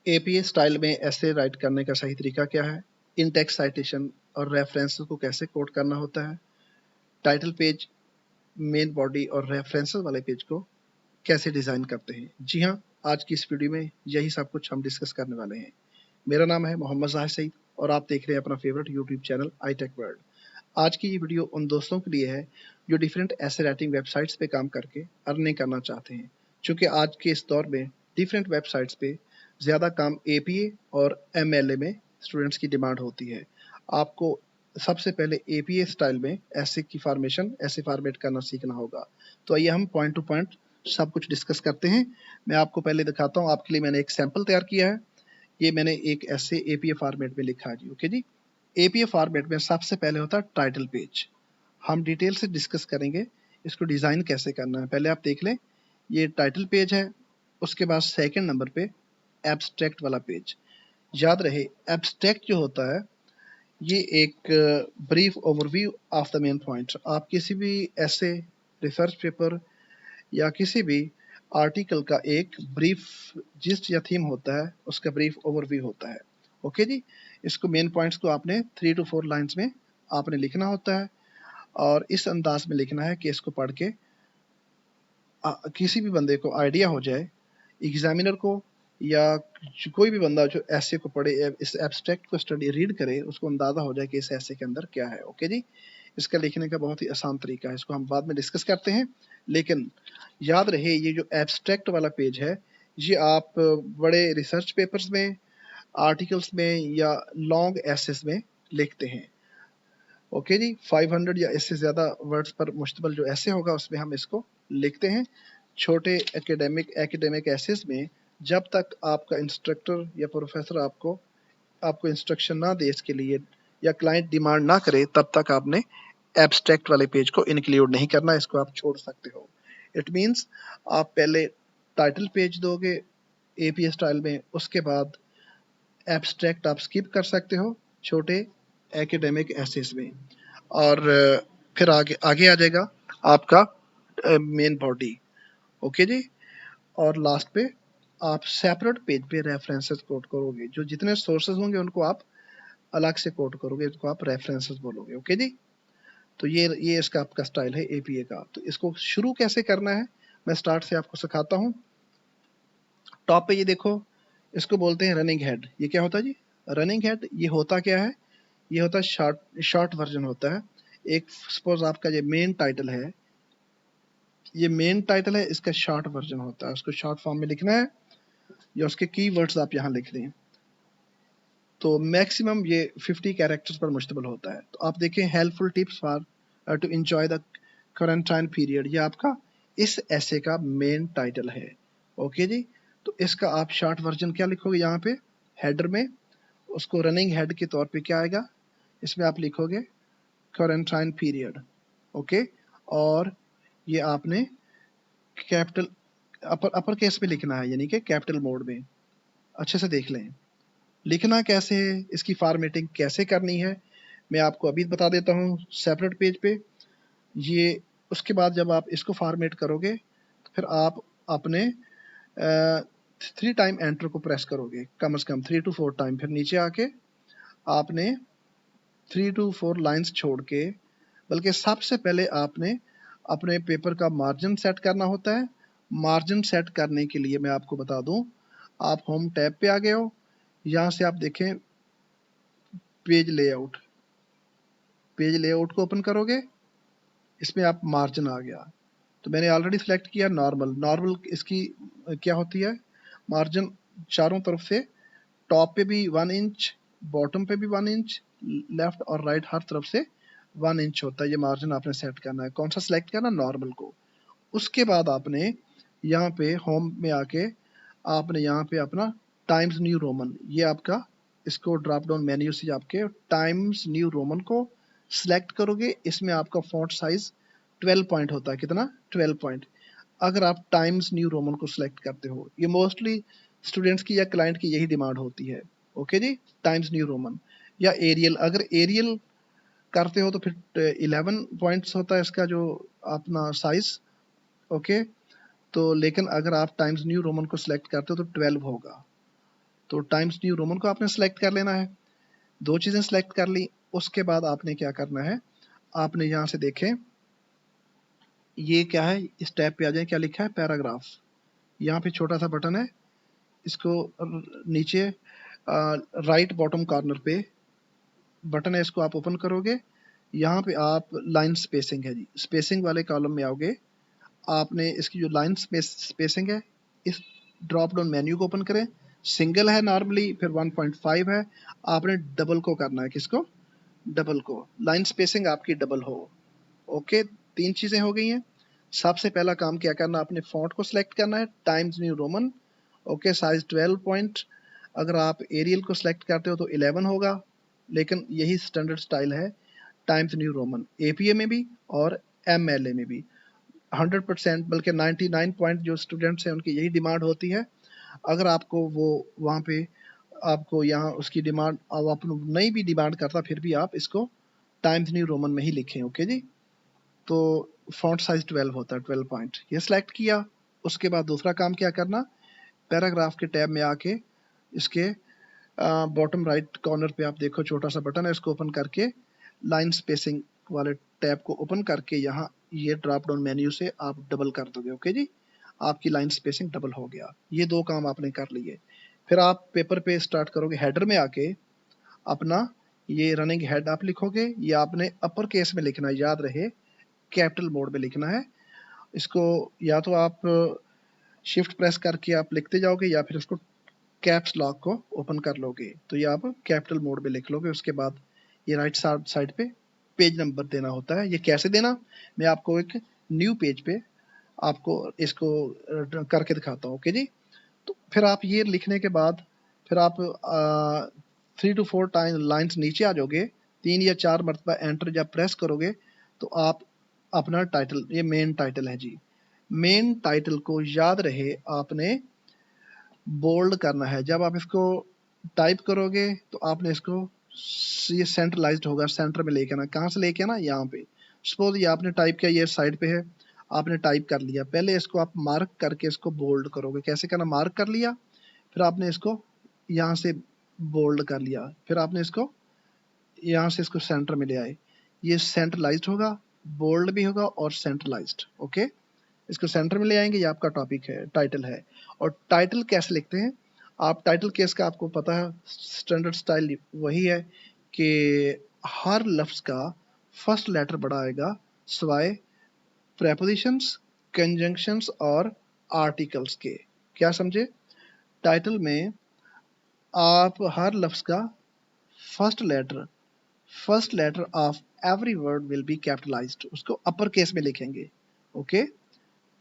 APA style में ऐसे right करने का सही तरीका क्या है, इन टेक्स्ट साइटेशन और रेफरेंसेस को कैसे कोड करना होता है, टाइटल पेज, मेन बॉडी और रेफरेंसेस वाले पेज को कैसे डिजाइन करते हैं। जी हाँ, आज की इस वीडियो में यही सब कुछ हम डिस्कस करने वाले हैं। मेरा नाम है मोहम्मद जाहिद सईद और आप देख रहे हैं अपना favourite YouTube channel I tech world. आज की ये वीडियो उन दोस्तों के लिए है जो डिफरेंट ऐसे राइटिंग वेबसाइट्स पे काम करके अर्निंग करना चाहते हैं, क्योंकि आज के इस दौर में डिफरेंट वेबसाइट्स पे ज़्यादा काम एपीए और एमएलए में स्टूडेंट्स की डिमांड होती है। आपको सबसे पहले एपीए स्टाइल में ऐसे की फॉर्मेशन, ऐसे फॉर्मेट करना सीखना होगा। तो आइए हम पॉइंट टू पॉइंट सब कुछ डिस्कस करते हैं। मैं आपको पहले दिखाता हूँ, आपके लिए मैंने एक सैंपल तैयार किया है। ये मैंने एक ऐसे एपीए फॉर्मेट में लिखा है जी। ओके जी, एपीए फॉर्मेट में सबसे पहले होता है टाइटल पेज। हम डिटेल से डिस्कस करेंगे इसको डिज़ाइन कैसे करना है। पहले आप देख लें, ये टाइटल पेज है, उसके बाद सेकंड नंबर पे एब्स्ट्रैक्ट वाला पेज। याद रहे, एब्स्ट्रैक्ट जो होता है ये एक brief overview of the main point. आप किसी भी ऐसे रिसर्च पेपर या किसी भी आर्टिकल का एक ब्रीफ जिस्ट या थीम होता है, उसका ब्रीफ ओवरव्यू होता है। ओके जी, इसको मेन पॉइंट्स को आपने 3 to 4 लाइंस में आपने लिखना होता है और इस अंदाज में लिखना है कि इसको पढ़ के किसी भी बंदे को आइडिया हो जाए, एग्जामिनर को या कोई भी बंदा जो ऐसे को पढ़े, इस एब्स्ट्रैक्ट को स्टडी रीड करे, उसको अंदाजा हो जाए कि इस ऐसे के अंदर क्या है। ओके जी, इसका लिखने का बहुत ही आसान तरीका है, इसको हम बाद में डिस्कस करते हैं। लेकिन याद रहे, ये जो एब्स्ट्रैक्ट वाला पेज है, ये आप बड़े रिसर्च पेपर्स में, आर्टिकल्स में या लॉन्ग एसेस में लिखते हैं। ओके जी, 500 या इससे ज़्यादा वर्ड्स पर मुश्तमिल जो ऐसे होगा उसमें हम इसको लिखते हैं। छोटे एकेडमिक एसेस में जब तक आपका इंस्ट्रक्टर या प्रोफेसर आपको इंस्ट्रक्शन ना दे इसके लिए या क्लाइंट डिमांड ना करे, तब तक आपने एब्स्ट्रैक्ट वाले पेज को इंक्लूड नहीं करना, इसको आप छोड़ सकते हो। इट मीन्स आप पहले टाइटल पेज दोगे एपीए स्टाइल में, उसके बाद एब्स्ट्रैक्ट आप स्किप कर सकते हो छोटे एकेडमिक एसेस में, और फिर आगे आगे आ जाएगा आपका मेन बॉडी। ओके जी, और लास्ट पे आप सेपरेट पेज पे रेफरेंसेस कोड करोगे। जो जितने सोर्सेज होंगे उनको आप अलग से कोड करोगे, इसको आप रेफरेंसेस बोलोगे। ओके जी, तो ये इसका आपका स्टाइल है एपीए का। तो इसको शुरू कैसे करना है मैं स्टार्ट से आपको सिखाता हूँ। टॉप पे ये देखो, इसको बोलते हैं रनिंग हेड। ये क्या होता है जी? रनिंग हेड ये होता क्या है? ये होता है शॉर्ट वर्जन होता है। एक सपोज आपका ये मेन टाइटल है, ये मेन टाइटल है, इसका शॉर्ट वर्जन होता है, उसको शॉर्ट फॉर्म में लिखना है या उसके कीवर्ड्स आप यहाँ लिख दें। तो मैक्सिमम ये 50 कैरेक्टर्स पर मुश्तमिल होता है। तो आप देखें, helpful tips for to enjoy the quarantine period, ये आपका इस ऐसे का मेन टाइटल है। ओके जी, तो इसका आप शॉर्ट वर्जन क्या लिखोगे यहाँ पे हेडर में, उसको रनिंग हेड के तौर पे क्या आएगा, इसमें आप लिखोगे क्वारंटाइन पीरियड। ओके, और ये आपने कैपिटल अपर केस में लिखना है, यानी कि कैपिटल मोड में। अच्छे से देख लें लिखना कैसे है, इसकी फॉर्मेटिंग कैसे करनी है मैं आपको अभी बता देता हूँ सेपरेट पेज पे। ये उसके बाद जब आप इसको फॉर्मेट करोगे तो फिर आप अपने 3 टाइम एंटर को प्रेस करोगे, कम से कम 3 to 4 टाइम। फिर नीचे आके आपने 3 to 4 लाइंस छोड़ के, बल्कि सबसे पहले आपने अपने पेपर का मार्जिन सेट करना होता है। मार्जिन सेट करने के लिए मैं आपको बता दूं, आप होम टैब पे आ गए हो, यहाँ से आप देखें पेज लेआउट, पेज लेआउट को ओपन करोगे, इसमें आप मार्जिन आ गया। तो मैंने ऑलरेडी सिलेक्ट किया नॉर्मल इसकी क्या होती है, मार्जिन चारों तरफ से, टॉप पे भी 1 इंच, बॉटम पे भी 1 इंच, लेफ्ट और राइट हर तरफ से 1 इंच होता है। ये मार्जिन आपने सेट करना है। कौन सा सिलेक्ट करना? नॉर्मल को। उसके बाद आपने यहाँ पे होम में आके आपने यहाँ पे अपना टाइम्स न्यू रोमन, ये आपका, इसको ड्रॉप डाउन मेन्यू से आपके टाइम्स न्यू रोमन को सिलेक्ट करोगे। इसमें आपका फॉन्ट साइज 12 पॉइंट होता है। कितना? 12 पॉइंट। अगर आप टाइम्स न्यू रोमन को सिलेक्ट करते हो, ये मोस्टली स्टूडेंट्स की या क्लाइंट की यही डिमांड होती है। ओके जी, टाइम्स न्यू रोमन या एरियल। अगर एरियल करते हो तो फिर 11 पॉइंट्स होता है इसका जो अपना साइज। ओके, तो लेकिन अगर आप टाइम्स न्यू रोमन को सिलेक्ट करते हो तो 12 होगा। तो टाइम्स न्यू रोमन को आपने सेलेक्ट कर लेना है। दो चीज़ें सेलेक्ट कर ली, उसके बाद आपने क्या करना है, आपने यहाँ से देखें ये क्या है, इस टैब पे आ जाए, क्या लिखा है, पैराग्राफ। यहाँ पे छोटा सा बटन है, इसको नीचे राइट बॉटम कॉर्नर पे बटन है, इसको आप ओपन करोगे। यहाँ पे आप लाइन स्पेसिंग है जी, स्पेसिंग वाले कॉलम में आओगे। आपने इसकी जो लाइन स्पेसिंग है, इस ड्रॉप डाउन मेन्यू को ओपन करें। सिंगल है नॉर्मली, फिर 1.5 है, आपने डबल को करना है। किसको? डबल को। लाइन स्पेसिंग आपकी डबल हो। ओके, 3 चीजें हो गई हैं। सबसे पहला काम क्या करना, अपने फॉन्ट को सिलेक्ट करना है, times new Roman. Okay, size 12 point. अगर आप एरियल को सिलेक्ट करते हो तो 11 होगा, लेकिन यही स्टैंडर्ड स्टाइल है टाइम्स न्यू रोमन, एपीए में भी और एमएलए में भी। 100% बल्कि 99 पॉइंट जो स्टूडेंट्स हैं उनकी यही डिमांड होती है। अगर आपको वो वहाँ पे आपको यहाँ उसकी डिमांड, अब आप नहीं भी डिमांड करता, फिर भी आप इसको टाइम्स न्यू रोमन में ही लिखें। ओके जी, तो फॉन्ट साइज 12 होता है, 12 पॉइंट। ये सिलेक्ट किया, उसके बाद दूसरा काम क्या करना, पैराग्राफ के टैब में आके इसके बॉटम राइट कॉर्नर पे आप देखो छोटा सा बटन है, इसको ओपन करके लाइन स्पेसिंग वाले टैब को ओपन करके यहाँ ये ड्रॉप डाउन मेन्यू से आप डबल कर दोगे। ओके जी, आपकी लाइन स्पेसिंग डबल हो गया। ये 2 काम आपने कर लिए। फिर आप पेपर पे स्टार्ट करोगे, हेडर में आके अपना ये रनिंग हेड आप लिखोगे। ये आपने अपर केस में लिखना है, याद रहे कैपिटल मोड में लिखना है। इसको या तो आप शिफ्ट प्रेस करके आप लिखते जाओगे, या फिर इसको कैप्स लॉक को ओपन कर लोगे, तो ये आप कैपिटल मोड में लिख लोगे। उसके बाद ये राइट साइड पे पेज नंबर देना होता है। ये कैसे देना, मैं आपको एक न्यू पेज पे आपको इसको करके दिखाता हूँ। ओके जी, तो फिर आप ये लिखने के बाद फिर आप 3 to 4 टाइम लाइन्स नीचे आ जाओगे। 3 या 4 मरतबा एंटर जब प्रेस करोगे तो आप अपना टाइटल, ये मेन टाइटल है जी, मेन टाइटल को याद रहे आपने बोल्ड करना है। जब आप इसको टाइप करोगे तो आपने इसको, ये सेंट्रलाइज्ड होगा, सेंटर में लेके आना। कहाँ से लेके आना, यहाँ पे। सपोज ये आपने टाइप किया, ये साइड पे है, आपने टाइप कर लिया, पहले इसको आप मार्क करके इसको बोल्ड करोगे। कैसे करना, मार्क कर लिया, फिर आपने इसको यहाँ से बोल्ड कर लिया, फिर आपने इसको यहाँ से इसको सेंटर में ले आए। ये सेंट्रलाइज्ड होगा, बोल्ड भी होगा और सेंट्रलाइज्ड। ओके, इसको सेंटर में ले आएंगे, ये आपका टॉपिक है, टाइटल है। और टाइटल कैसे लिखते हैं, आप टाइटल केस का आपको पता है, स्टैंडर्ड स्टाइल वही है कि हर लफ्ज का फर्स्ट लेटर बड़ा आएगा, सिवाय प्रेपोजिशंस, कंजंक्शंस और आर्टिकल्स के। क्या समझे, टाइटल में आप हर लफ्ज का first letter of every word will be capitalised, उसको अपर केस में लिखेंगे। ओके,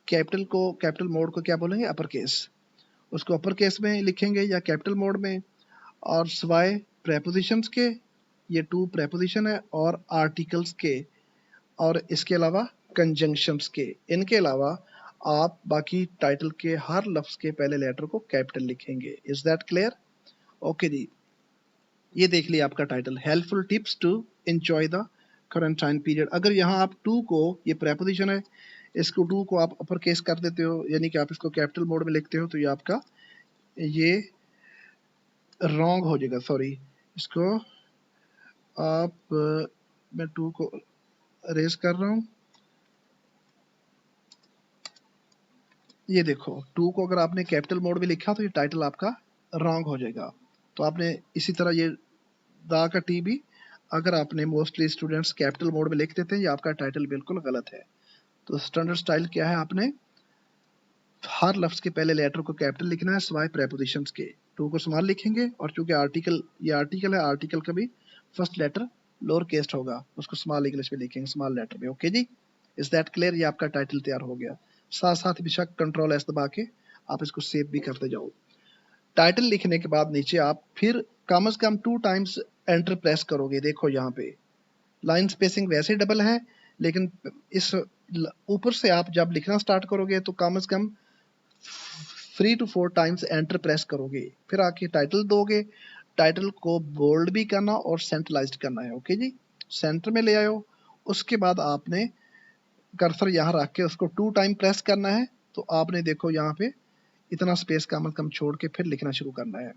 कैपिटल मोड को क्या बोलेंगे, अपर केस। उसको अपर केस में लिखेंगे या कैपिटल मोड में। और सिवाय प्रेपोजिशंस के, ये 2 प्रेपोजिशन है, और आर्टिकल्स के, और इसके अलावा कंजंक्शंस के, इनके अलावा आप बाकी टाइटल के हर लफ्ज के पहले लेटर को कैपिटल लिखेंगे। Is that clear? ओके जी, ये देख लिया आपका title, helpful tips to enjoy the quarantine period. अगर यहाँ आप 2 को, ये प्रेपोजिशन है, इसको 2 को आप अपर केस कर देते हो, यानी कि आप इसको कैपिटल मोड में लिखते हो, तो ये आपका ये रॉन्ग हो जाएगा। सॉरी, इसको आप मैं 2 को रेज कर रहा हूँ। ये देखो, 2 को अगर आपने कैपिटल मोड में लिखा तो ये टाइटल आपका रॉन्ग हो जाएगा। तो आपने इसी तरह ये दा का टी भी अगर आपने, मोस्टली स्टूडेंट्स कैपिटल मोड में लिख देते हैं, ये आपका टाइटल बिल्कुल गलत है। तो स्टैंडर्ड स्टाइल क्या है, आपने हर लफ्ज के पहले लेटर को कैपिटल लिखना है, सिवाय प्रेपोजिशंस के। 2 को स्मॉल लिखेंगे, और चूंकि आर्टिकल, ये आर्टिकल है, आर्टिकल का भी फर्स्ट लेटर लोअर केस्ट होगा, उसको स्मॉल इंग्लिश में लिखेंगे, स्मॉल लेटर में। ओके जी, इज दैट क्लियर? ये आपका टाइटल तैयार हो गया। साथ साथ बेशक कंट्रोल एस दबा के आप इसको सेव भी करते जाओ। टाइटल लिखने के बाद नीचे आप फिर कम से कम 2 टाइम्स एंटर प्रेस करोगे। देखो यहाँ पे लाइन स्पेसिंग वैसे डबल है, लेकिन इस ऊपर से आप जब लिखना स्टार्ट करोगे तो कम से कम 3 to 4 टाइम्स एंटर प्रेस करोगे, फिर आके टाइटल दोगे। टाइटल को बोल्ड भी करना और सेंट्रलाइज्ड करना है। ओके जी, सेंटर में ले आयो। उसके बाद आपने कर्सर यहाँ रख के उसको 2 टाइम प्रेस करना है, तो आपने देखो यहाँ पे इतना स्पेस कम से कम छोड़ के फिर लिखना शुरू करना है।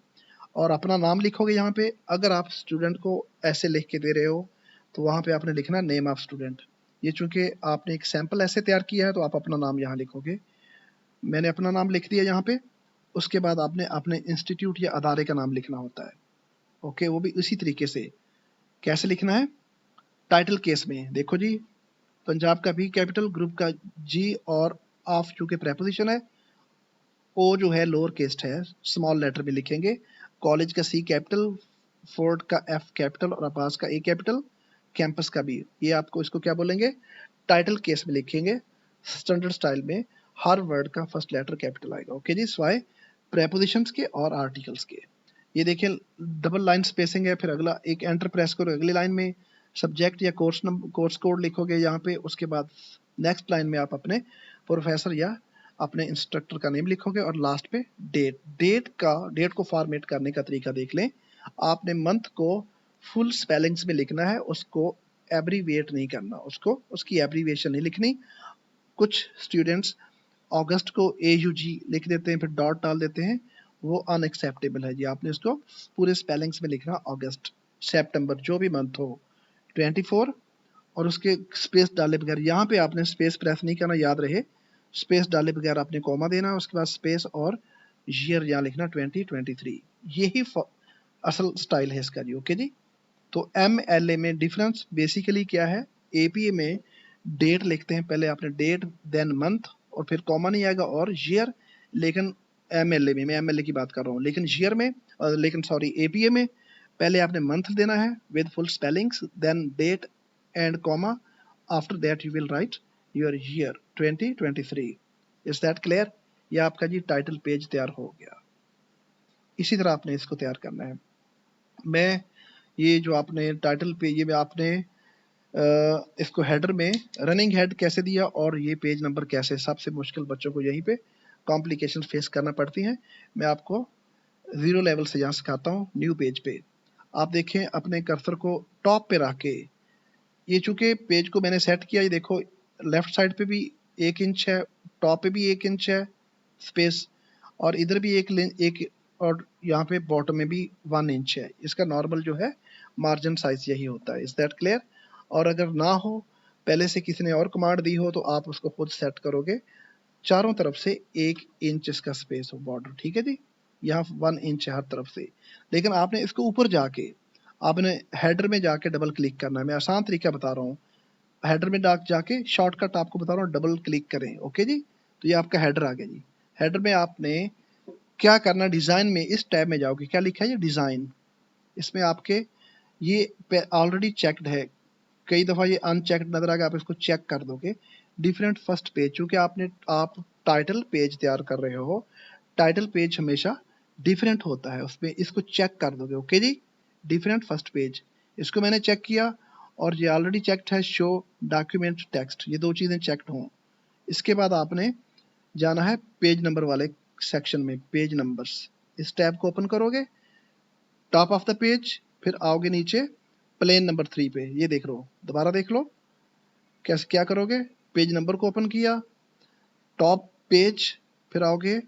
और अपना नाम लिखोगे यहाँ पे। अगर आप स्टूडेंट को ऐसे लिख के दे रहे हो तो वहाँ पे आपने लिखना नेम ऑफ स्टूडेंट। ये चूंकि आपने एक सैंपल ऐसे तैयार किया है तो आप अपना नाम यहाँ लिखोगे। मैंने अपना नाम लिख दिया यहाँ पे। उसके बाद आपने अपने इंस्टीट्यूट या अदारे का नाम लिखना होता है। ओके, वो भी उसी तरीके से। कैसे लिखना है? टाइटल केस में देखो जी, पंजाब का बी कैपिटल, ग्रुप का जी, और ऑफ चूंकि प्रेपोजिशन है, ओ जो है लोअर केस्ट है, स्मॉल लेटर में लिखेंगे। कॉलेज का सी कैपिटल, फोर्ट का एफ कैपिटल और अब्बास का ए कैपिटल, कैंपस का बी। ये आपको इसको क्या बोलेंगे? टाइटल केस में लिखेंगे, स्टैंडर्ड स्टाइल में। हर वर्ड का फर्स्ट लेटर कैपिटल आएगा। ओके जी, स्वाय प्रेपोजिशंस के और आर्टिकल्स के। ये देखिए डबल लाइन स्पेसिंग है। फिर अगला एक एंटर प्रेस करो, अगली लाइन में सब्जेक्ट या कोर्स कोड लिखोगे यहाँ पे। उसके बाद नेक्स्ट लाइन में आप अपने प्रोफेसर या अपने इंस्ट्रक्टर का नेम लिखोगे और लास्ट पे डेट को फॉर्मेट करने का तरीका देख लें। आपने मंथ को फुल स्पेलिंग्स में लिखना है, उसको एब्रीविएट नहीं करना, उसको उसकी एब्रीविएशन नहीं लिखनी। कुछ स्टूडेंट्स अगस्त को AUG लिख देते हैं, फिर डॉट डाल देते हैं, वो अनएक्सेप्टेबल है जी। आपने उसको पूरे स्पेलिंग्स में लिखना, अगस्त, सितंबर, जो भी मंथ हो, 24, और उसके स्पेस डाले बगैर। यहाँ पे आपने स्पेस प्रेस नहीं करना, याद रहे। स्पेस डाले बगैर आपने कॉमा देना, उसके बाद स्पेस और ईयर यहाँ लिखना 2023। यही असल स्टाइल है इसका जी। ओके जी। तो MLA में डिफरेंस बेसिकली क्या है? APA में डेट लिखते हैं, पहले आपने डेट, देन मंथ, और फिर कॉमा नहीं आएगा, और ईयर। लेकिन MLA में, मैं MLA की बात कर रहा हूँ, लेकिन ईयर में, APA में पहले आपने मंथ देना है with full spellings, then date and comma, after that you will write your year 2023। Is that clear? ये आपका जी टाइटल पेज तैयार हो गया। इसी तरह आपने इसको तैयार करना है। मैं ये जो आपने टाइटल पे, ये आपने इसको हेडर में रनिंग हेड कैसे दिया और ये पेज नंबर कैसे, सबसे मुश्किल बच्चों को यहीं पे कॉम्प्लिकेशन फेस करना पड़ती हैं। मैं आपको 0 लेवल से यहाँ सिखाता हूँ। न्यू पेज पे आप देखें, अपने कर्सर को टॉप पे रख के, ये चूंकि पेज को मैंने सेट किया, ये देखो लेफ्ट साइड पे भी 1 इंच है, टॉप पे भी 1 इंच है स्पेस, और इधर भी एक, और यहाँ पे बॉटम में भी 1 इंच है। इसका नॉर्मल जो है मार्जिन साइज यही होता है। Is that clear? और अगर ना हो, पहले से किसी ने और कमांड दी हो, तो आप उसको खुद सेट करोगे। चारों तरफ से 1 इंच इसका स्पेस हो बॉर्डर, ठीक है जी। यहाँ 1 इंच है हर तरफ से। लेकिन आपने इसको ऊपर जाके, आपने हेडर में जाके डबल क्लिक करना है। मैं आसान तरीका बता रहा हूँ। हेडर में जाके शॉर्टकट आपको बता रहा हूँ, डबल क्लिक करें। ओके जी। तो ये आपका हेडर आ गया जी। हेडर में आपने क्या करना, डिजाइन में इस टैब में जाओगे, क्या लिखा है ये डिजाइन, इसमें आपके ये ऑलरेडी चेक्ड है। कई दफा ये अनचेक्ड नजर आएगा, आप इसको चेक कर दोगे। डिफरेंट फर्स्ट पेज, चूंकि आप टाइटल पेज तैयार कर रहे हो, टाइटल पेज हमेशा डिफरेंट होता है, उसमें इसको चेक कर दोगे। ओके जी। डिफरेंट फर्स्ट पेज, इसको मैंने चेक किया, और ये ऑलरेडी चेक्ड है शो डॉक्यूमेंट टेक्स्ट, ये 2 चीजें चेक्ड हों। इसके बाद आपने जाना है पेज नंबर वाले सेक्शन में, पेज नंबर्स। इस टैब को ओपन करोगे, टॉप ऑफ द पेज, फिर आओगे नीचे प्लेन नंबर 3 पे, ये देख लो, दोबारा देख लो। कैसे क्या करोगे? पेज नंबर को ओपन किया, टॉप पेज, फिर आओगे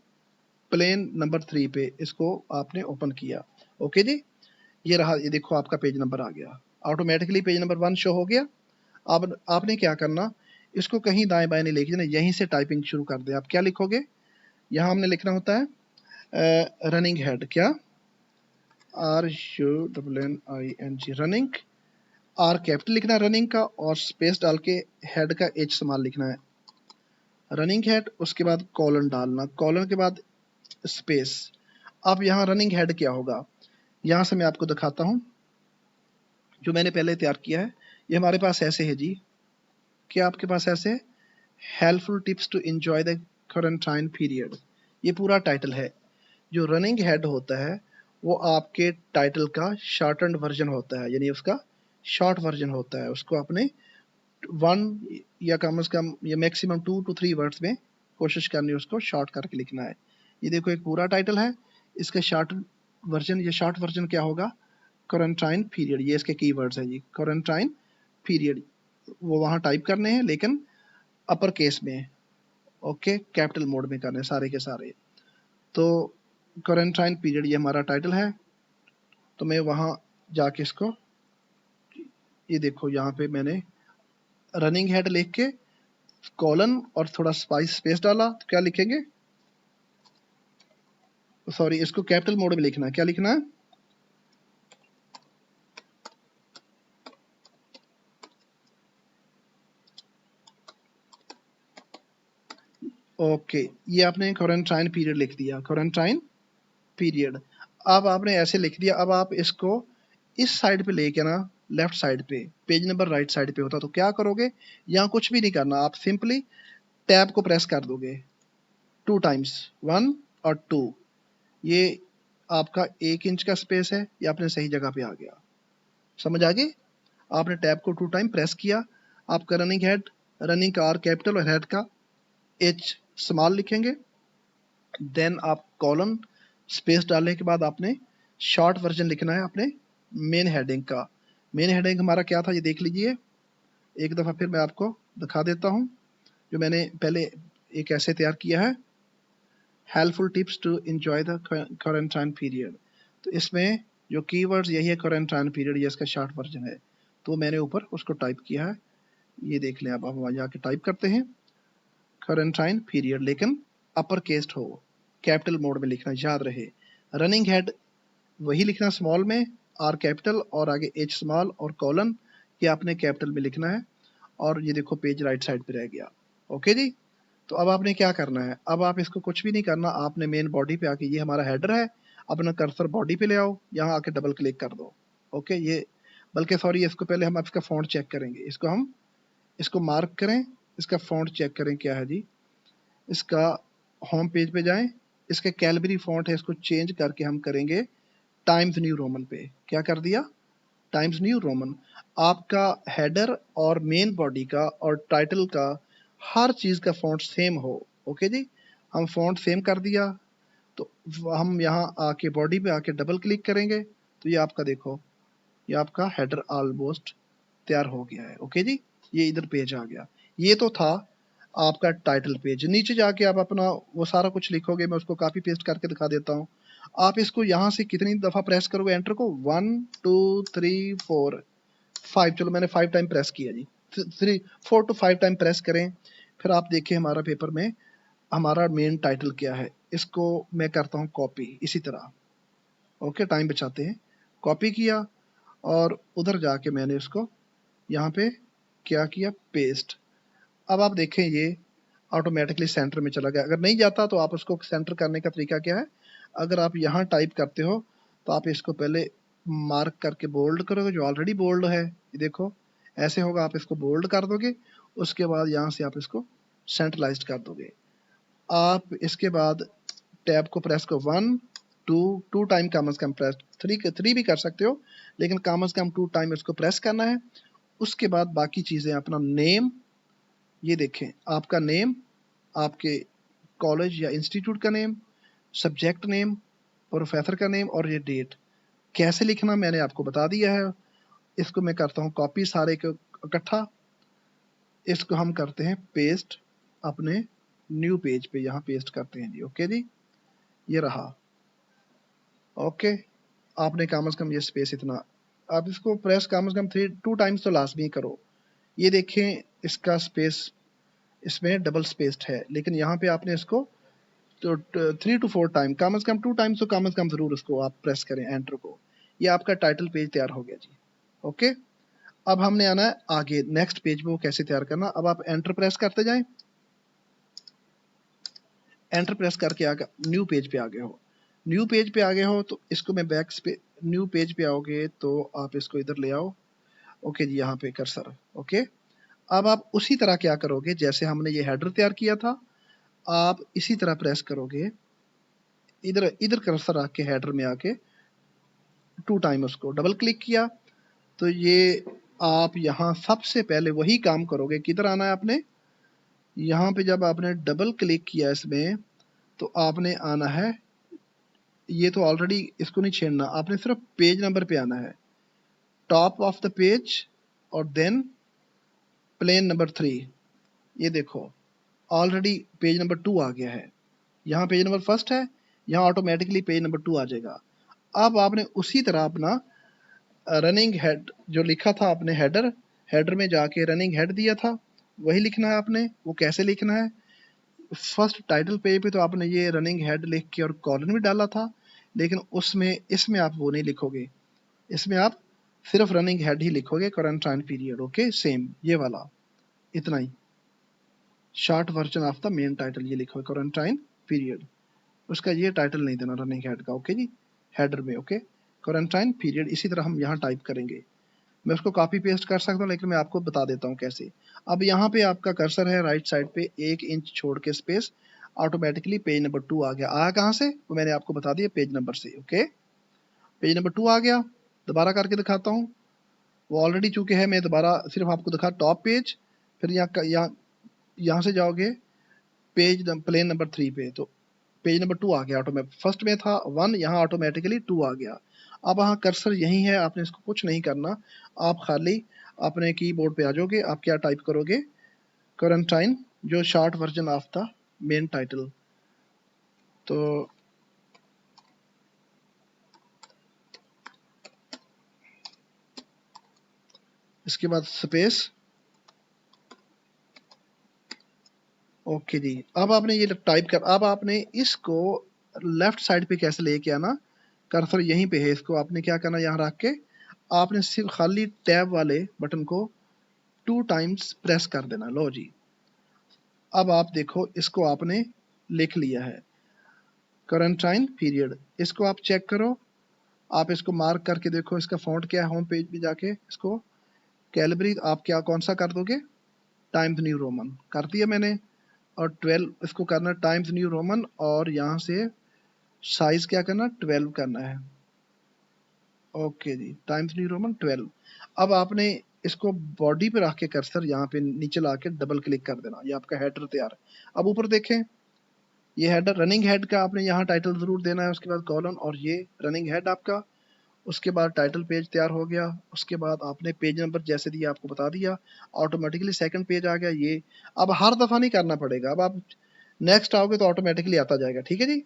प्लेन नंबर 3 पे, इसको आपने ओपन किया। ओके जी। ये रहा, ये देखो आपका पेज नंबर आ गया, ऑटोमेटिकली पेज नंबर 1 शो हो गया। अब आपने क्या करना, इसको कहीं दाएं बाएं नहीं लेके जाना, यहीं से टाइपिंग शुरू कर दे। आप क्या लिखोगे? यहाँ हमने लिखना होता है रनिंग हेड, क्या RUNNING, रनिंग, आर कैपिटल लिखना है रनिंग का, और स्पेस डाल के हेड का H स्मॉल लिखना है, रनिंग हेड। उसके बाद कॉलन डालना, कॉलन के बाद स्पेस। अब यहाँ रनिंग हेड क्या होगा, यहाँ से मैं आपको दिखाता हूँ। जो मैंने पहले तैयार किया है, ये हमारे पास ऐसे है जी। क्या आपके पास ऐसे? Helpful tips to enjoy the quarantine period, ये पूरा टाइटल है। जो रनिंग हेड होता है वो आपके टाइटल का शॉर्टेंड वर्जन होता है, यानी उसका शॉर्ट वर्जन होता है। उसको आपने 1 या कम से कम या मैक्सिमम 2 to 3 वर्ड्स में कोशिश करनी है, उसको शॉर्ट करके लिखना है। ये देखो एक पूरा टाइटल है, इसका शॉर्ट वर्जन, ये शॉर्ट वर्जन क्या होगा? क्वारंटाइन पीरियड, ये इसके कीवर्ड्स है जी। क्वारंटाइन पीरियड वो वहाँ टाइप करने हैं, लेकिन अपर केस में, ओके, कैपिटल मोड में करने सारे के सारे। तो क्वारंटाइन पीरियड ये हमारा टाइटल है। तो मैं वहाँ जाके इसको, ये देखो यहाँ पे मैंने रनिंग हेड लिख के कॉलन और थोड़ा स्पेस डाला, तो क्या लिखेंगे, सॉरी इसको कैपिटल मोड में लिखना है, क्या लिखना है, ओके, ये आपने क्वारंटाइन पीरियड लिख दिया, क्वारंटाइन पीरियड। अब आपने ऐसे लिख दिया, अब आप इसको इस साइड पे लेके ना, लेफ्ट साइड पे पेज नंबर राइट साइड पे होता, तो क्या करोगे, यहाँ कुछ भी नहीं करना, आप सिंपली टैब को प्रेस कर दोगे 2 टाइम्स, 1 और 2, ये आपका 1 इंच का स्पेस है, ये आपने सही जगह पे आ गया, समझ आ गई। आपने टैब को 2 टाइम प्रेस किया, आपका रनिंग हेड, रनिंग का आर कैपिटल और हेड का एच स्मॉल लिखेंगे, देन आप कॉलन स्पेस डालने के बाद आपने शॉर्ट वर्जन लिखना है अपने मेन हेडिंग का। मेन हेडिंग हमारा क्या था, ये देख लीजिए एक दफ़ा फिर मैं आपको दिखा देता हूँ, जो मैंने पहले एक ऐसे तैयार किया है, helpful tips to enjoy the quarantine period. तो इसमें जो कीवर्ड्स यही है, क्वारंटाइन पीरियड, ये इसका शॉर्ट वर्जन है, तो मैंने ऊपर उसको टाइप किया है, ये देख लें। अब हम वहाँ जाके टाइप करते हैं क्वारंटाइन पीरियड, लेकिन अपर केस्ड हो, कैपिटल मोड में लिखना, याद रहे। रनिंग हेड वही लिखना स्मॉल में, आर कैपिटल और आगे एच स्मॉल और कॉलन, ये आपने कैपिटल में लिखना है। और ये देखो पेज राइट साइड पे रह गया, ओके जी। तो अब आपने क्या करना है, अब आप इसको कुछ भी नहीं करना, आपने मेन बॉडी पे आके, ये हमारा हेडर है, अपना कर्सर बॉडी पे ले आओ, यहाँ आके डबल क्लिक कर दो, ओके। ये बल्कि सॉरी, इसको पहले हम इसका फॉन्ट चेक करेंगे, इसको हम इसको मार्क करें, इसका फॉन्ट चेक करें क्या है जी। इसका होम पेज पे जाएं, इसका कैलबरी फॉन्ट है, इसको चेंज करके हम करेंगे टाइम्स न्यू रोमन पे। क्या कर दिया, टाइम्स न्यू रोमन। आपका हेडर और मेन बॉडी का और टाइटल का हर चीज़ का फॉन्ट सेम हो, ओके जी। हम फॉन्ट सेम कर दिया, तो हम यहाँ आके बॉडी पे आके डबल क्लिक करेंगे, तो ये आपका देखो, ये आपका हेडर ऑलमोस्ट तैयार हो गया है, ओके जी। ये इधर पेज आ गया, ये तो था आपका टाइटल पेज। नीचे जाके आप अपना वो सारा कुछ लिखोगे, मैं उसको कॉपी पेस्ट करके दिखा देता हूँ। आप इसको यहाँ से कितनी दफ़ा प्रेस करोगे एंटर को, 1 2 3 4 5, चलो मैंने 5 टाइम प्रेस किया जी, 4 to 5 टाइम प्रेस करें। फिर आप देखिए हमारा पेपर में हमारा मेन टाइटल क्या है, इसको मैं करता हूँ कॉपी इसी तरह, ओके, टाइम बचाते हैं। कॉपी किया और उधर जाके मैंने उसको यहाँ पे क्या किया, पेस्ट। अब आप देखें ये ऑटोमेटिकली सेंटर में चला गया। अगर नहीं जाता तो आप उसको सेंटर करने का तरीका क्या है, अगर आप यहाँ टाइप करते हो तो आप इसको पहले मार्क करके बोल्ड करोगे, जो ऑलरेडी बोल्ड है, ये देखो ऐसे होगा, आप इसको बोल्ड कर दोगे, उसके बाद यहाँ से आप इसको सेंट्रलाइज कर दोगे। आप इसके बाद टैब को प्रेस को 1 2 टाइम कम से कम प्रेस, 3 भी कर सकते हो, लेकिन कम से कम 2 टाइम इसको प्रेस करना है। उसके बाद बाकी चीज़ें, अपना नेम, ये देखें आपका नेम, आपके कॉलेज या इंस्टीट्यूट का नेम, सब्जेक्ट नेम, प्रोफेसर का नेम और ये डेट कैसे लिखना मैंने आपको बता दिया है। इसको मैं करता हूँ कॉपी सारे को इकट्ठा, इसको हम करते हैं पेस्ट अपने न्यू पेज पे, यहाँ पेस्ट करते हैं जी, ओके जी, ये रहा, ओके। आपने कम से कम ये स्पेस इतना, आप इसको प्रेस कम से कम 2 टाइम्स तो लाजमी करो। ये देखें इसका स्पेस, इसमें डबल स्पेस्ड है, लेकिन यहाँ पे आपने इसको तो 3 to 4 टाइम, कम से कम 2 टाइम्स तो कम से कम जरूर उसको आप प्रेस करें एंटर को। ये आपका टाइटल पेज तैयार हो गया जी, ओके। अब हमने आना है आगे नेक्स्ट पेज पे, वो कैसे तैयार करना। अब आप एंटर प्रेस करते जाएं, एंटर प्रेस करके आगे न्यू पेज पे आ गए हो। न्यू पेज पे आ गए हो तो इसको मैं बैक पे, न्यू पेज पे आओगे तो आप इसको इधर ले आओ, ओके जी, यहाँ पे कर्सर, ओके। अब आप उसी तरह क्या करोगे, जैसे हमने ये हेडर तैयार किया था, आप इसी तरह प्रेस करोगे, इधर इधर कर्सर आके हेडर में आके 2 टाइम उसको डबल क्लिक किया, तो ये आप यहाँ सबसे पहले वही काम करोगे, किधर आना है आपने, यहाँ पे जब आपने डबल क्लिक किया इसमें, तो आपने आना है, ये तो ऑलरेडी इसको नहीं छेड़ना, आपने सिर्फ पेज नंबर पे आना है, टॉप ऑफ द पेज और देन प्लेन नंबर 3। ये देखो ऑलरेडी पेज नंबर 2 आ गया है, यहाँ पेज नंबर 1 है, यहाँ ऑटोमेटिकली पेज नंबर 2 आ जाएगा। अब आपने उसी तरह अपना रनिंग हेड जो लिखा था आपने हेडर में जाके रनिंग हेड दिया था, वही लिखना है आपने। वो कैसे लिखना है, फर्स्ट टाइटल पेज पे तो आपने ये रनिंग हेड लिख के और कॉलन भी डाला था, लेकिन इसमें आप वो नहीं लिखोगे, इसमें आप सिर्फ रनिंग हेड ही लिखोगे, क्वारंटाइन पीरियड। ओके, सेम ये वाला, इतना ही short version of the main title ये लिखोगे, क्वारंटाइन पीरियड। उसका ये टाइटल नहीं देना रनिंग हेड का। ओके जी, हेडर में। ओके, क्वारंटाइन पीरियड इसी तरह हम यहाँ टाइप करेंगे। मैं उसको कॉपी पेस्ट कर सकता हूँ, लेकिन मैं आपको बता देता हूँ कैसे। अब यहाँ पे आपका कर्सर है राइट साइड पे, 1 इंच छोड़ के स्पेस, ऑटोमेटिकली पेज नंबर 2 आ गया। आया कहाँ से, वो मैंने आपको बता दिया, पेज नंबर से। ओके, पेज नंबर 2 आ गया। दोबारा करके दिखाता हूँ, वो ऑलरेडी चूंकि है, मैं दोबारा सिर्फ आपको दिखा टॉप पेज, फिर यहाँ से जाओगे पेज प्लेन नंबर 3 पे, तो पेज नंबर 2 आ गया ऑटोमेटिक। फर्स्ट में था 1, यहाँ ऑटोमेटिकली 2 आ गया। अब वहाँ कर्सर यही है, आपने इसको कुछ नहीं करना, आप खाली अपने कीबोर्ड पे आ जाओगे। आप क्या टाइप करोगे, क्वारंटाइन, जो short version of the main title. तो इसके बाद स्पेस। ओके जी, अब आपने ये टाइप कर, अब आपने इसको लेफ्ट साइड पे कैसे लेके आना, कर्सर यहीं पे है, इसको आपने क्या करना, यहाँ रख के आपने सिर्फ खाली टैब वाले बटन को 2 टाइम्स प्रेस कर देना। लो जी, अब आप देखो, इसको आपने लिख लिया है, क्वारंटाइन पीरियड। इसको आप चेक करो, आप इसको मार्क करके देखो, इसका फॉन्ट क्या है, होम पेज पे जाके इसको कैलिब्री आप क्या कौन सा कर दोगे, टाइम्स न्यू रोमन कर दिया मैंने, और 12 इसको करना टाइम्स न्यू रोमन, और यहाँ से साइज क्या करना, 12 करना है। ओके जी, टाइम्स न्यू रोमन 12। अब आपने इसको बॉडी पे रख के कर्सर यहाँ पे नीचे ला के डबल क्लिक कर देना, ये आपका हेडर तैयार है। अब ऊपर देखें, ये हेडर रनिंग हेड का आपने यहाँ टाइटल जरूर देना है, उसके बाद कॉलन, और ये रनिंग हेड आपका। उसके बाद टाइटल पेज तैयार हो गया। उसके बाद आपने पेज नंबर जैसे दिया आपको बता दिया, ऑटोमेटिकली सेकंड पेज आ गया ये। अब हर दफा नहीं करना पड़ेगा, अब आप नेक्स्ट आओगे तो ऑटोमेटिकली आता जाएगा। ठीक है जी,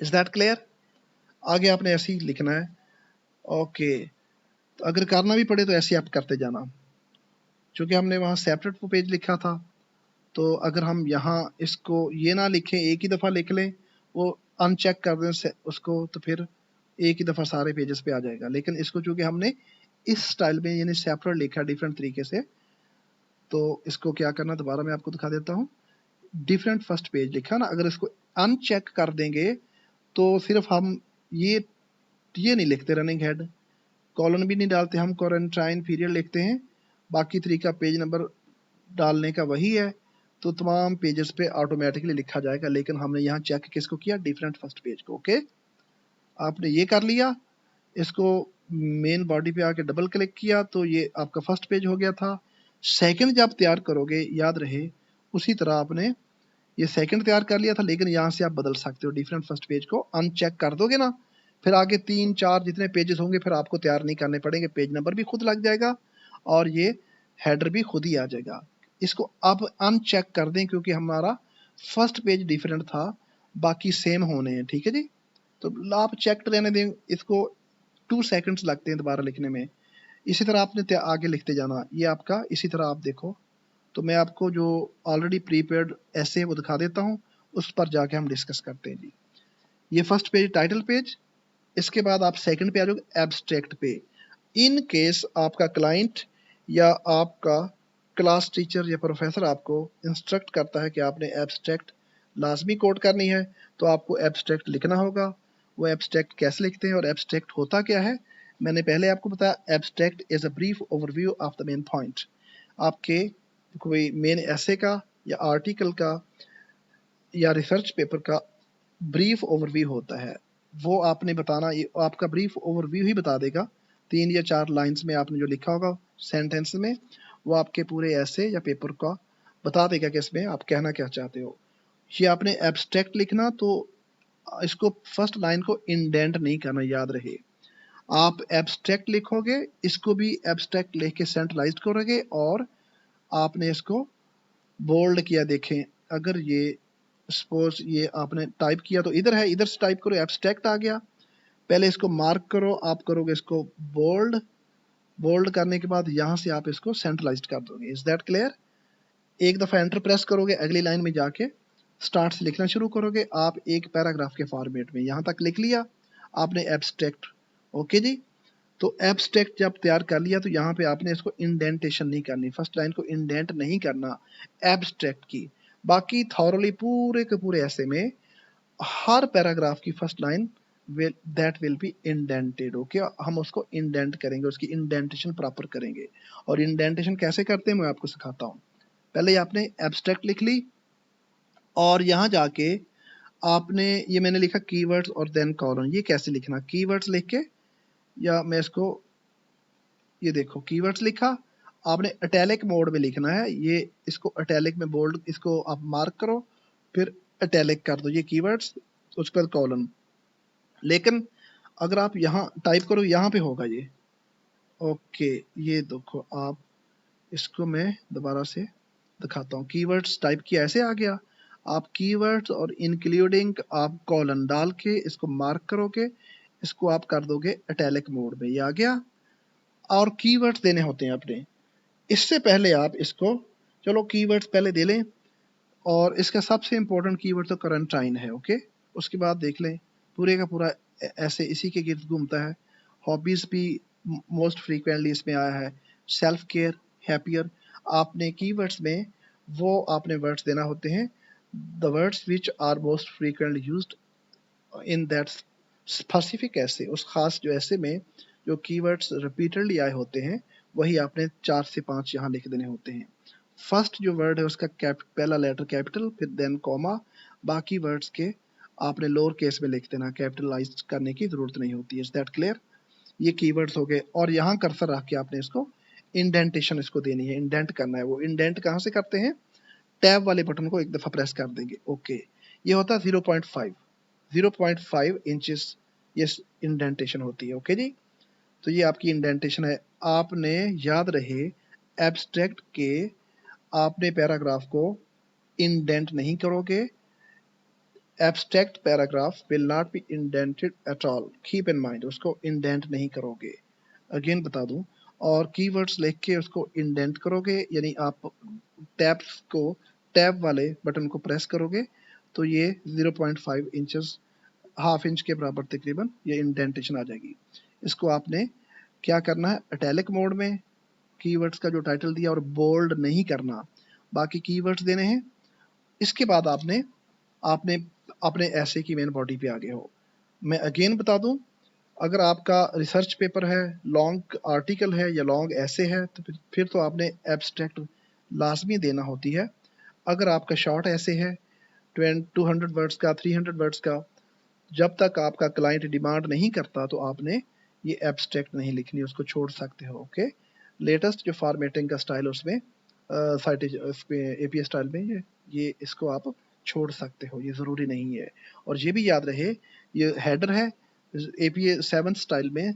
इज दैट क्लियर। आगे आपने ऐसे ही लिखना है। ओके, तो अगर करना भी पड़े तो ऐसे आप करते जाना, क्योंकि हमने वहाँ सेपरेट वो पेज लिखा था। तो अगर हम यहाँ इसको ये ना लिखें, एक ही दफ़ा लिख लें, वो अनचेक कर दें उसको, तो फिर एक ही दफ़ा सारे पेजेस पे आ जाएगा। लेकिन इसको चूंकि हमने इस स्टाइल में यानी सेपरेट लिखा डिफरेंट तरीके से, तो इसको क्या करना, दोबारा मैं आपको दिखा देता हूँ। डिफरेंट फर्स्ट पेज लिखा ना, अगर इसको अनचेक कर देंगे तो सिर्फ हम ये नहीं लिखते रनिंग हेड, कॉलन भी नहीं डालते, हम क्वारंटाइन पीरियड लिखते हैं। बाकी तरीका पेज नंबर डालने का वही है, तो तमाम पेजेस पे ऑटोमेटिकली लिखा जाएगा। लेकिन हमने यहाँ चेक किसको किया, डिफरेंट फर्स्ट पेज को। ओके, आपने ये कर लिया, इसको मेन बॉडी पे आके डबल क्लिक किया तो ये आपका फर्स्ट पेज हो गया था। सेकंड जब तैयार करोगे, याद रहे उसी तरह आपने ये सेकंड तैयार कर लिया था, लेकिन यहाँ से आप बदल सकते हो, डिफरेंट फर्स्ट पेज को अनचेक कर दोगे ना, फिर आगे 3-4 जितने पेजेस होंगे फिर आपको तैयार नहीं करने पड़ेंगे, पेज नंबर भी खुद लग जाएगा और ये हेडर भी खुद ही आ जाएगा। इसको अब अनचेक कर दें, क्योंकि हमारा फर्स्ट पेज डिफरेंट था, बाकी सेम होने हैं। ठीक है जी, तो आप चेक रहने दें, इसको 2 सेकंड्स लगते हैं दोबारा लिखने में। इसी तरह आपने आगे लिखते जाना, ये आपका इसी तरह आप देखो। तो मैं आपको जो ऑलरेडी प्रीपेड ऐसे वो दिखा देता हूँ, उस पर जाके हम डिस्कस करते हैं जी। ये फर्स्ट पेज टाइटल पेज, इसके बाद आप सेकंड पे आ जाओगे एब्स्ट्रैक्ट पे। इन केस आपका क्लाइंट या आपका क्लास टीचर या प्रोफेसर आपको इंस्ट्रक्ट करता है कि आपने एब्स्ट्रैक्ट लाजमी कोड करनी है, तो आपको एब्स्ट्रैक्ट लिखना होगा। वो एब्स्ट्रैक्ट कैसे लिखते हैं और एब्स्ट्रैक्ट होता क्या है, मैंने पहले आपको बताया, abstract is a brief overview of the main point. आपके कोई मेन ऐसे का या आर्टिकल का या रिसर्च पेपर का ब्रीफ ओवरव्यू होता है, वो आपने बताना, ये आपका ब्रीफ ओवरव्यू ही बता देगा। 3 या 4 लाइंस में आपने जो लिखा होगा सेंटेंस में, वो आपके पूरे ऐसे या पेपर का बता देगा कि इसमें आप कहना क्या चाहते हो। ये आपने एब्स्ट्रैक्ट लिखना, तो इसको फर्स्ट लाइन को इंडेंट नहीं करना, याद रहे। आप एब्स्ट्रैक्ट लिखोगे, इसको भी एब्स्ट्रैक्ट लिख के सेंट्रलाइज करोगे, और आपने इसको बोल्ड किया। देखें, अगर ये सपोज ये आपने टाइप किया तो इधर है, इधर से टाइप करो, एब्स्ट्रैक्ट आ गया। पहले इसको मार्क करो, आप करोगे इसको बोल्ड, बोल्ड करने के बाद यहाँ से आप इसको सेंट्रलाइज्ड कर दोगे। Is that clear? एक दफ़ा एंटर प्रेस करोगे, अगली लाइन में जाके स्टार्ट से लिखना शुरू करोगे। आप एक पैराग्राफ के फॉर्मेट में यहाँ तक लिख लिया आपने एब्स्ट्रैक्ट। ओके जी, तो एब्स्ट्रैक्ट जब तैयार कर लिया तो यहाँ पे आपने इसको इंडेंटेशन नहीं करनी, फर्स्ट लाइन को इंडेंट नहीं करना एब्स्ट्रैक्ट की। बाकी थॉरली पूरे के पूरे ऐसे में हर पैराग्राफ की first line that will be indented. Okay, हम उसको इंडेंट करेंगे, उसकी इंडेंटेशन प्रॉपर करेंगे। और इंडेंटेशन कैसे करते हैं मैं आपको सिखाता हूँ। पहले आपने एब्स्ट्रैक्ट लिख ली और यहाँ जाके आपने ये मैंने लिखा कीवर्ड्स और देन कॉलन। ये कैसे लिखना, कीवर्ड्स लिख के, या मैं इसको, ये देखो कीवर्ड्स लिखा, आपने इटैलिक मोड में लिखना है। ये इसको इटैलिक में बोल्ड, इसको आप मार्क करो फिर इटैलिक कर दो ये कीवर्ड्स, उसके बाद कॉलन। लेकिन अगर आप यहाँ टाइप करो यहाँ पे होगा ये। ओके, ये देखो आप, इसको मैं दोबारा से दिखाता हूँ। कीवर्ड्स टाइप किया, ऐसे आ गया। आप कीवर्ड्स और इंक्लूडिंग आप कॉलन डाल के इसको मार्क करोगे, इसको आप कर दोगे इटैलिक मोड में, ये आ गया। और कीवर्ड्स देने होते हैं अपने, इससे पहले आप इसको, चलो कीवर्ड्स पहले दे लें। और इसका सबसे इंपॉर्टेंट कीवर्ड तो क्वारंटाइन है। ओके, उसके बाद देख लें पूरे का पूरा ऐसे इसी के गिर्द घूमता है। हॉबीज भी मोस्ट फ्रीक्वेंटली इसमें आया है, सेल्फ केयर, हैप्पियर। आपने कीवर्ड्स में वो आपने वर्ड्स देना होते हैं, the words which are most frequently used in that specific essay, उस खास जो ऐसे में जो कीवर्ड्स रिपीटेडली आए होते हैं वही आपने 4 से 5 यहाँ लिख देने होते हैं। फर्स्ट जो वर्ड है उसका पहला लेटर कैपिटल, फिर देन कॉमा, बाकी वर्ड्स के आपने लोअर केस में लिख देना, कैपिटलाइज करने की जरूरत नहीं होती है। Is that clear? ये कीवर्ड्स हो गए। और यहाँ कर्सर रख के आपने इसको इंडेंटेशन इसको देनी है, इंडेंट करना है। वो इंडेंट कहाँ से करते हैं, टैब वाले बटन को एक दफा प्रेस कर देंगे। ओके, ये होता है 0.5 इंचेस ये इंडेंटेशन होती है। ओके जी, तो ये आपकी इंडेंटेशन है। आपने याद रहे एब्स्ट्रैक्ट के आपने पैराग्राफ को इंडेंट नहीं करोगे, abstract paragraph will not be indented at all, keep in mind, उसको इंडेंट नहीं करोगे। अगेन बता दूं, और कीवर्ड्स लिख के उसको इंडेंट करोगे, यानी आप टैब्स को, टैब वाले बटन को प्रेस करोगे तो ये 0.5 इंचेस, हाफ इंच के बराबर तकरीबन ये इंडेंटेशन आ जाएगी। इसको आपने क्या करना है, इटैलिक मोड में कीवर्ड्स का जो टाइटल दिया और बोल्ड नहीं करना, बाकी कीवर्ड्स देने हैं। इसके बाद आपने आपने अपने ऐसे की मेन बॉडी पे आ गए हो। मैं अगेन बता दूं, अगर आपका रिसर्च पेपर है, लॉन्ग आर्टिकल है या लॉन्ग ऐसे है तो फिर तो आपने एब्स्ट्रैक्ट लाजमी देना होती है। अगर आपका शॉर्ट ऐसे है 200 वर्ड्स का, 300 वर्ड्स का, जब तक आपका क्लाइंट डिमांड नहीं करता तो आपने ये एब्स्ट्रैक्ट नहीं लिखनी, उसको छोड़ सकते हो। ओके, लेटेस्ट जो फॉर्मेटिंग का स्टाइल उसमें एपीएस स्टाइल में ये इसको आप छोड़ सकते हो, ये ज़रूरी नहीं है। और ये भी याद रहे ये हेडर है एपीए 7th स्टाइल में,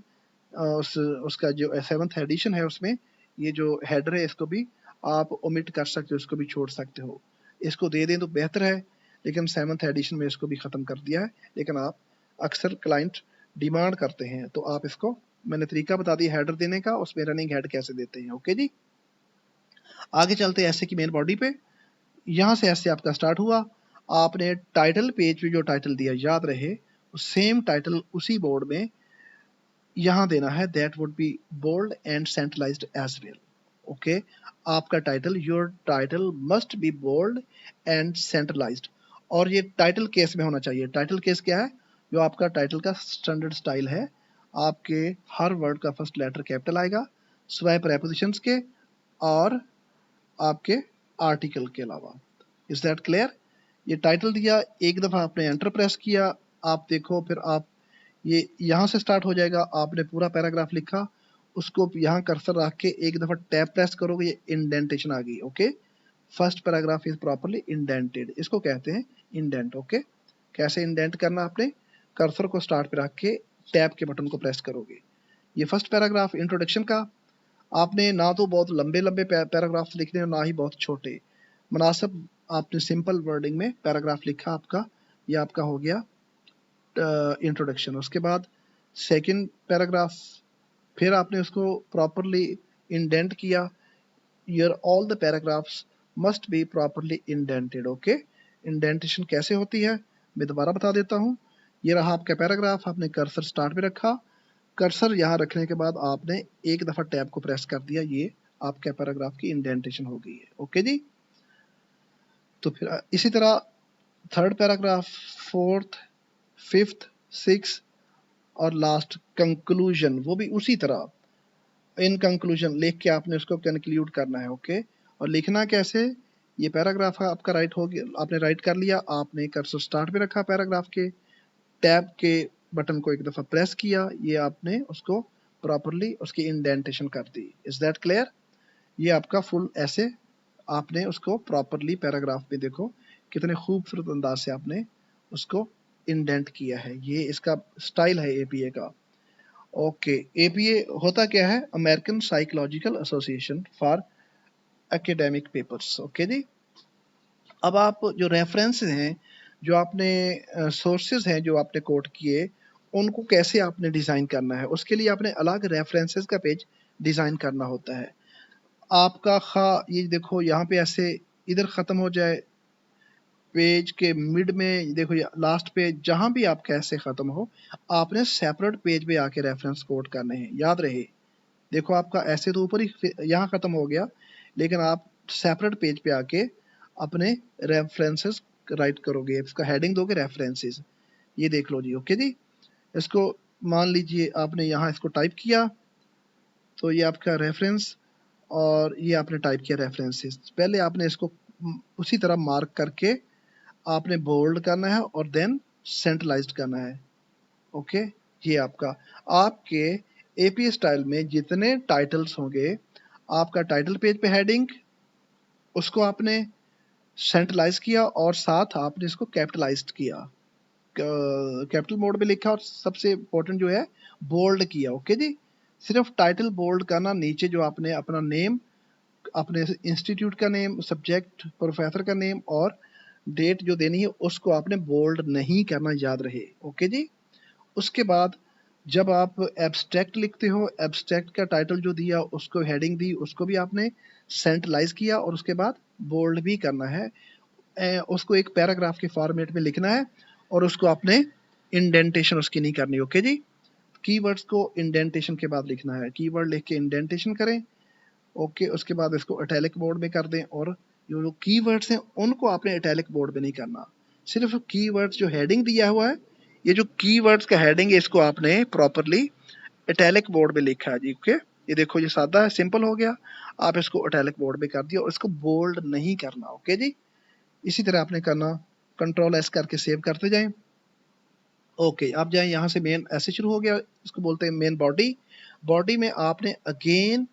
उसका जो 7th एडिशन है उसमें ये जो हेडर है इसको भी आप ओमिट कर सकते हो, इसको भी छोड़ सकते हो। इसको दे दें तो बेहतर है, लेकिन 7th एडिशन में इसको भी ख़त्म कर दिया है। लेकिन आप अक्सर क्लाइंट डिमांड करते हैं तो आप इसको, मैंने तरीका बता दिया हेडर देने का, उसमें रनिंग हेड कैसे देते हैं। ओके जी, आगे चलते हैं ऐसे की मेन बॉडी पे। यहाँ से ऐसे आपका स्टार्ट हुआ, आपने टाइटल पेज पे जो टाइटल दिया याद रहे सेम टाइटल उसी बोर्ड में यहाँ देना है, that would be bold and centralized as well. Okay, आपका title, your title must be bold and centralized, और ये टाइटल केस में होना चाहिए। टाइटल केस क्या है, जो आपका टाइटल का स्टैंडर्ड स्टाइल है, आपके हर वर्ड का फर्स्ट लेटर कैपिटल आएगा, सिवाय प्रेपोजिशंस के और आपके आर्टिकल के अलावा। Is that clear? ये टाइटल दिया, एक दफ़ा आपने एंटर प्रेस किया, आप देखो फिर आप ये यहाँ से स्टार्ट हो जाएगा, आपने पूरा पैराग्राफ लिखा, उसको यहाँ कर्सर रख के एक दफ़ा टैब प्रेस करोगे, ये इंडेंटेशन आ गई। Okay, first paragraph is properly indented, इसको कहते हैं इंडेंट। ओके, कैसे इंडेंट करना, आपने कर्सर को स्टार्ट पे रख के टैब के बटन को प्रेस करोगे। ये फर्स्ट पैराग्राफ इंट्रोडक्शन का, आपने ना तो बहुत लंबे लंबे पैराग्राफ लिखने और ना ही बहुत छोटे, मुनासिब आपने सिंपल वर्डिंग में पैराग्राफ लिखा आपका, ये आपका हो गया इंट्रोडक्शन। उसके बाद सेकंड पैराग्राफ, फिर आपने उसको प्रॉपरली इंडेंट किया। Your all the paragraphs must be properly indented. Okay, indentation कैसे होती है मैं दोबारा बता देता हूँ। ये रहा आपका पैराग्राफ, आपने कर्सर स्टार्ट पे रखा, कर्सर यहाँ रखने के बाद आपने एक दफा टैब को प्रेस कर दिया, ये आपके पैराग्राफ की इंडेंटेशन हो गई है। ओके जी, तो फिर इसी तरह third paragraph, fourth, fifth, six और लास्ट कंक्लूजन, वो भी उसी तरह इन कंक्लूजन लिख के आपने उसको कंक्लूड करना है। ओके, और लिखना कैसे, ये पैराग्राफ आपका राइट हो गया, आपने राइट कर लिया, आपने कर्सर स्टार्ट पे रखा पैराग्राफ के, टैब के बटन को एक दफा प्रेस किया, ये आपने उसको प्रॉपरली उसकी इंडेंटेशन कर दी। Is that clear? ये आपका फुल ऐसे आपने उसको प्रॉपरली पैराग्राफ में देखो कितने खूबसूरत अंदाज से आपने उसको इंडेंट किया है। ये इसका स्टाइल है एपीए का। ओके, एपीए होता क्या है, American psychological association for academic papers. Okay जी, अब आप जो रेफरेंस हैं, जो आपने सोर्सेज हैं जो आपने कोट किए, उनको कैसे आपने डिज़ाइन करना है, उसके लिए आपने अलग रेफरेंसेस का पेज डिज़ाइन करना होता है। आपका ये देखो यहाँ पे ऐसे इधर ख़त्म हो जाए, पेज के मिड में देखो लास्ट पेज, जहाँ भी आपका ऐसे ख़त्म हो, आपने सेपरेट पेज पे आके रेफरेंस कोट करने हैं, याद रहे। देखो आपका ऐसे तो ऊपर ही यहाँ ख़त्म हो गया, लेकिन आप सेपरेट पेज पे आके अपने रेफरेंसेस राइट करोगे, इसका हेडिंग दोगे रेफरेंसेस। ये देख लो जी। ओके जी, इसको मान लीजिए आपने यहाँ इसको टाइप किया, तो ये आपका रेफरेंस, और ये आपने टाइप किया रेफरेंसेस। पहले आपने इसको उसी तरह मार्क करके आपने बोल्ड करना है और देन सेंट्रलाइज्ड करना है। ओके, ये आपके एपी स्टाइल में जितने टाइटल्स होंगे, आपका टाइटल पेज पे हेडिंग, उसको आपने सेंट्रलाइज किया और साथ आपने इसको कैपिटलाइज्ड किया, कैपिटल मोड में लिखा, और सबसे इंपॉर्टेंट जो है बोल्ड किया। ओके जी, सिर्फ टाइटल बोल्ड करना, नीचे जो आपने अपना नेम, अपने इंस्टीट्यूट का नेम, सब्जेक्ट, प्रोफेसर का नेम और डेट जो देनी है उसको आपने बोल्ड नहीं करना, याद रहे। ओके जी, उसके बाद जब आप एब्स्ट्रैक्ट लिखते हो, एब्स्ट्रैक्ट का टाइटल जो दिया, उसको हेडिंग दी, उसको भी आपने सेंट्रलाइज किया और उसके बाद बोल्ड भी करना है। उसको एक पैराग्राफ के फॉर्मेट में लिखना है और उसको आपने इंडेंटेशन उसकी नहीं करनी। ओके जी, कीवर्ड्स को इंडेंटेशन के बाद लिखना है, कीवर्ड लिख के इंडेंटेशन करें। ओके, उसके बाद इसको इटैलिक बोर्ड में कर दें, और जो कीवर्ड्स हैं उनको आपने इटैलिक बोर्ड में नहीं करना, सिर्फ कीवर्ड्स जो हेडिंग दिया हुआ है, ये जो कीवर्ड्स का हेडिंग है, इसको आपने प्रॉपरली इटैलिक बोर्ड में लिखा है जी। ओके, ये देखो ये सादा है, सिंपल हो गया, आप इसको इटैलिक बोर्ड में कर दिया और इसको बोल्ड नहीं करना। ओके जी, इसी तरह आपने करना, कंट्रोल एस करके सेव करते जाएं। ओके, आप जाएं, यहाँ से मेन ऐसे शुरू हो गया, इसको बोलते हैं मेन बॉडी। बॉडी में आपने अगेन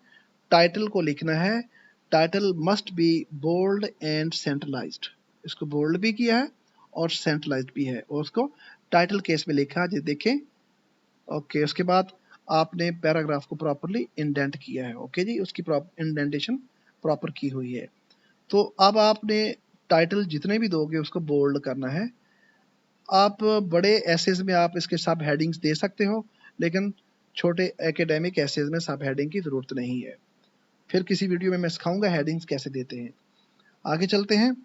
टाइटल को लिखना है, title must be bold and centralised, इसको बोल्ड भी किया है और सेंट्रलाइज्ड भी है, और उसको टाइटल केस में लिखा है, देखें। ओके, उसके बाद आपने पैराग्राफ को प्रॉपरली इंडेंट किया है। ओके जी, उसकी इंडेंटेशन प्रॉपर की हुई है। तो अब आपने टाइटल जितने भी दोगे उसको बोल्ड करना है। आप बड़े एसेज में आप इसके सब हेडिंग्स दे सकते हो, लेकिन छोटे एकेडमिक एसेज में सब हेडिंग की ज़रूरत नहीं है। फिर किसी वीडियो में मैं सिखाऊंगा हेडिंग्स कैसे देते हैं। आगे चलते हैं।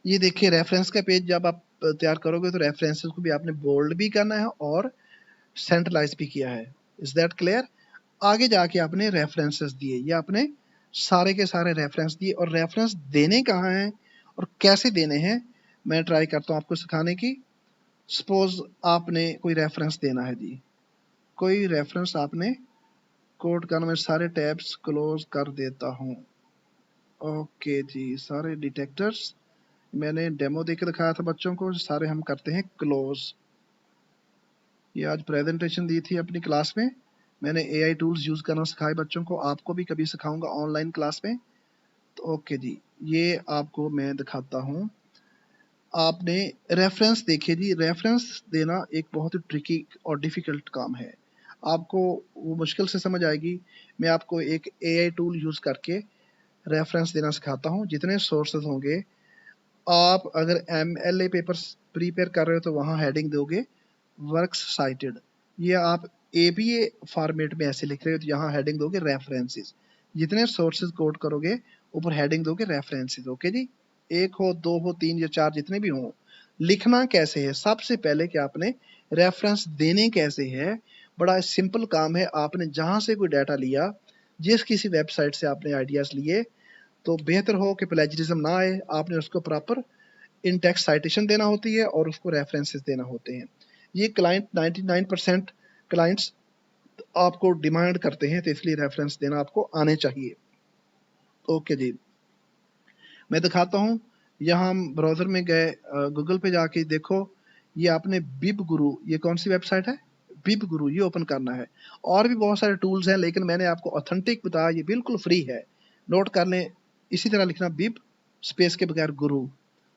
ये देखिए रेफरेंस का पेज जब आप तैयार करोगे तो रेफरेंसेस को भी आपने बोल्ड भी करना है और सेंट्रलाइज भी किया है। Is that clear? आगे जाके आपने रेफरेंसेस दिए, ये आपने सारे के सारे रेफरेंस दिए, और रेफरेंस देने कहाँ हैं और कैसे देने हैं मैं ट्राई करता हूँ आपको सिखाने की। सपोज आपने कोई रेफरेंस देना है जी, कोई रेफरेंस आपने कोड करना, मैं सारे टैब्स क्लोज कर देता हूँ। ओके जी, सारे डिटेक्टर्स मैंने डेमो देके दिखाया था बच्चों को, सारे हम करते हैं क्लोज। ये आज प्रेजेंटेशन दी थी अपनी क्लास में, मैंने एआई टूल्स यूज़ करना सिखाए बच्चों को, आपको भी कभी सिखाऊंगा ऑनलाइन क्लास में। तो ओके जी, ये आपको मैं दिखाता हूँ। आपने रेफरेंस देखिए जी, रेफरेंस देना एक बहुत ही ट्रिकी और डिफ़िकल्ट काम है, आपको वो मुश्किल से समझ आएगी। मैं आपको एक एआई टूल यूज़ करके रेफरेंस देना सिखाता हूँ। जितने सोर्सेज होंगे, आप अगर एमएलए पेपर्स प्रिपेयर कर रहे हो तो वहाँ हेडिंग दोगे वर्क्स साइटेड, ये आप APA फॉर्मेट में ऐसे लिख रहे हो तो यहाँ हेडिंग दोगे रेफरेंसेस। जितने सोर्सेज कोड करोगे ऊपर हेडिंग दोगे रेफरेंसेस। ओके जी, एक हो, दो हो, तीन या चार, जितने भी हो। लिखना कैसे है, सबसे पहले कि आपने रेफरेंस देने कैसे है, बड़ा सिंपल काम है। आपने जहां से कोई डाटा लिया, जिस किसी वेबसाइट से आपने आइडियाज लिए, तो बेहतर हो कि प्लेजरिज्म ना आए, आपने उसको प्रॉपर इन टेक्स्ट साइटेशन देना होती है और उसको रेफरेंसेस देना होते हैं। ये क्लाइंट 99% क्लाइंट्स आपको डिमांड करते हैं, तो इसलिए रेफरेंस देना आपको आने चाहिए। ओके जी, मैं दिखाता हूँ। यहाँ हम ब्राउजर में गए, गूगल पे जाके देखो, ये आपने बिब गुरु, ये कौन सी वेबसाइट है, बिब गुरु, ये ओपन करना है। और भी बहुत सारे टूल्स हैं, लेकिन मैंने आपको ऑथेंटिक बताया, ये बिल्कुल फ्री है, नोट कर लें। इसी तरह लिखना बिब स्पेस के बगैर गुरु,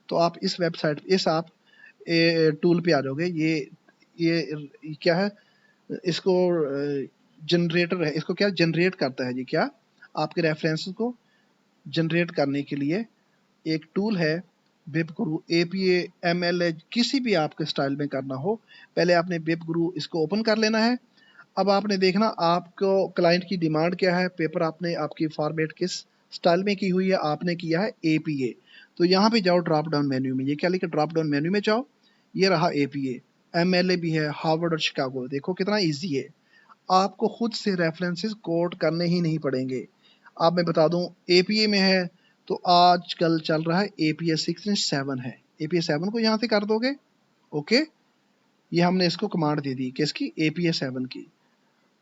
तो आप इस वेबसाइट, इस आप टूल पे आ जाओगे। ये क्या है, इसको जनरेटर है, इसको क्या जनरेट करता है जी, क्या आपके रेफरेंसेस को जनरेट करने के लिए एक टूल है बिब गुरु। APA MLA किसी भी आपके स्टाइल में करना हो, पहले आपने बिब गुरु इसको ओपन कर लेना है। अब आपने देखना आपको क्लाइंट की डिमांड क्या है, पेपर आपने आपकी फॉर्मेट किस स्टाइल में की हुई है, आपने किया है APA। तो यहाँ पे जाओ ड्रॉप डाउन मेन्यू में, ये क्या लिखा, ड्रॉप डाउन मेन्यू में जाओ, ये रहा APA। MLA भी है, हार्वर्ड और शिकागो, देखो कितना ईजी है। आपको खुद से रेफरेंसेस कोड करने ही नहीं पड़ेंगे। अब मैं बता दूं, APA में है तो आजकल चल रहा है APA 6.7 है, APA 7 को यहाँ से कर दोगे। ओके, ये हमने इसको कमांड दे दी किसकी, APA 7 की।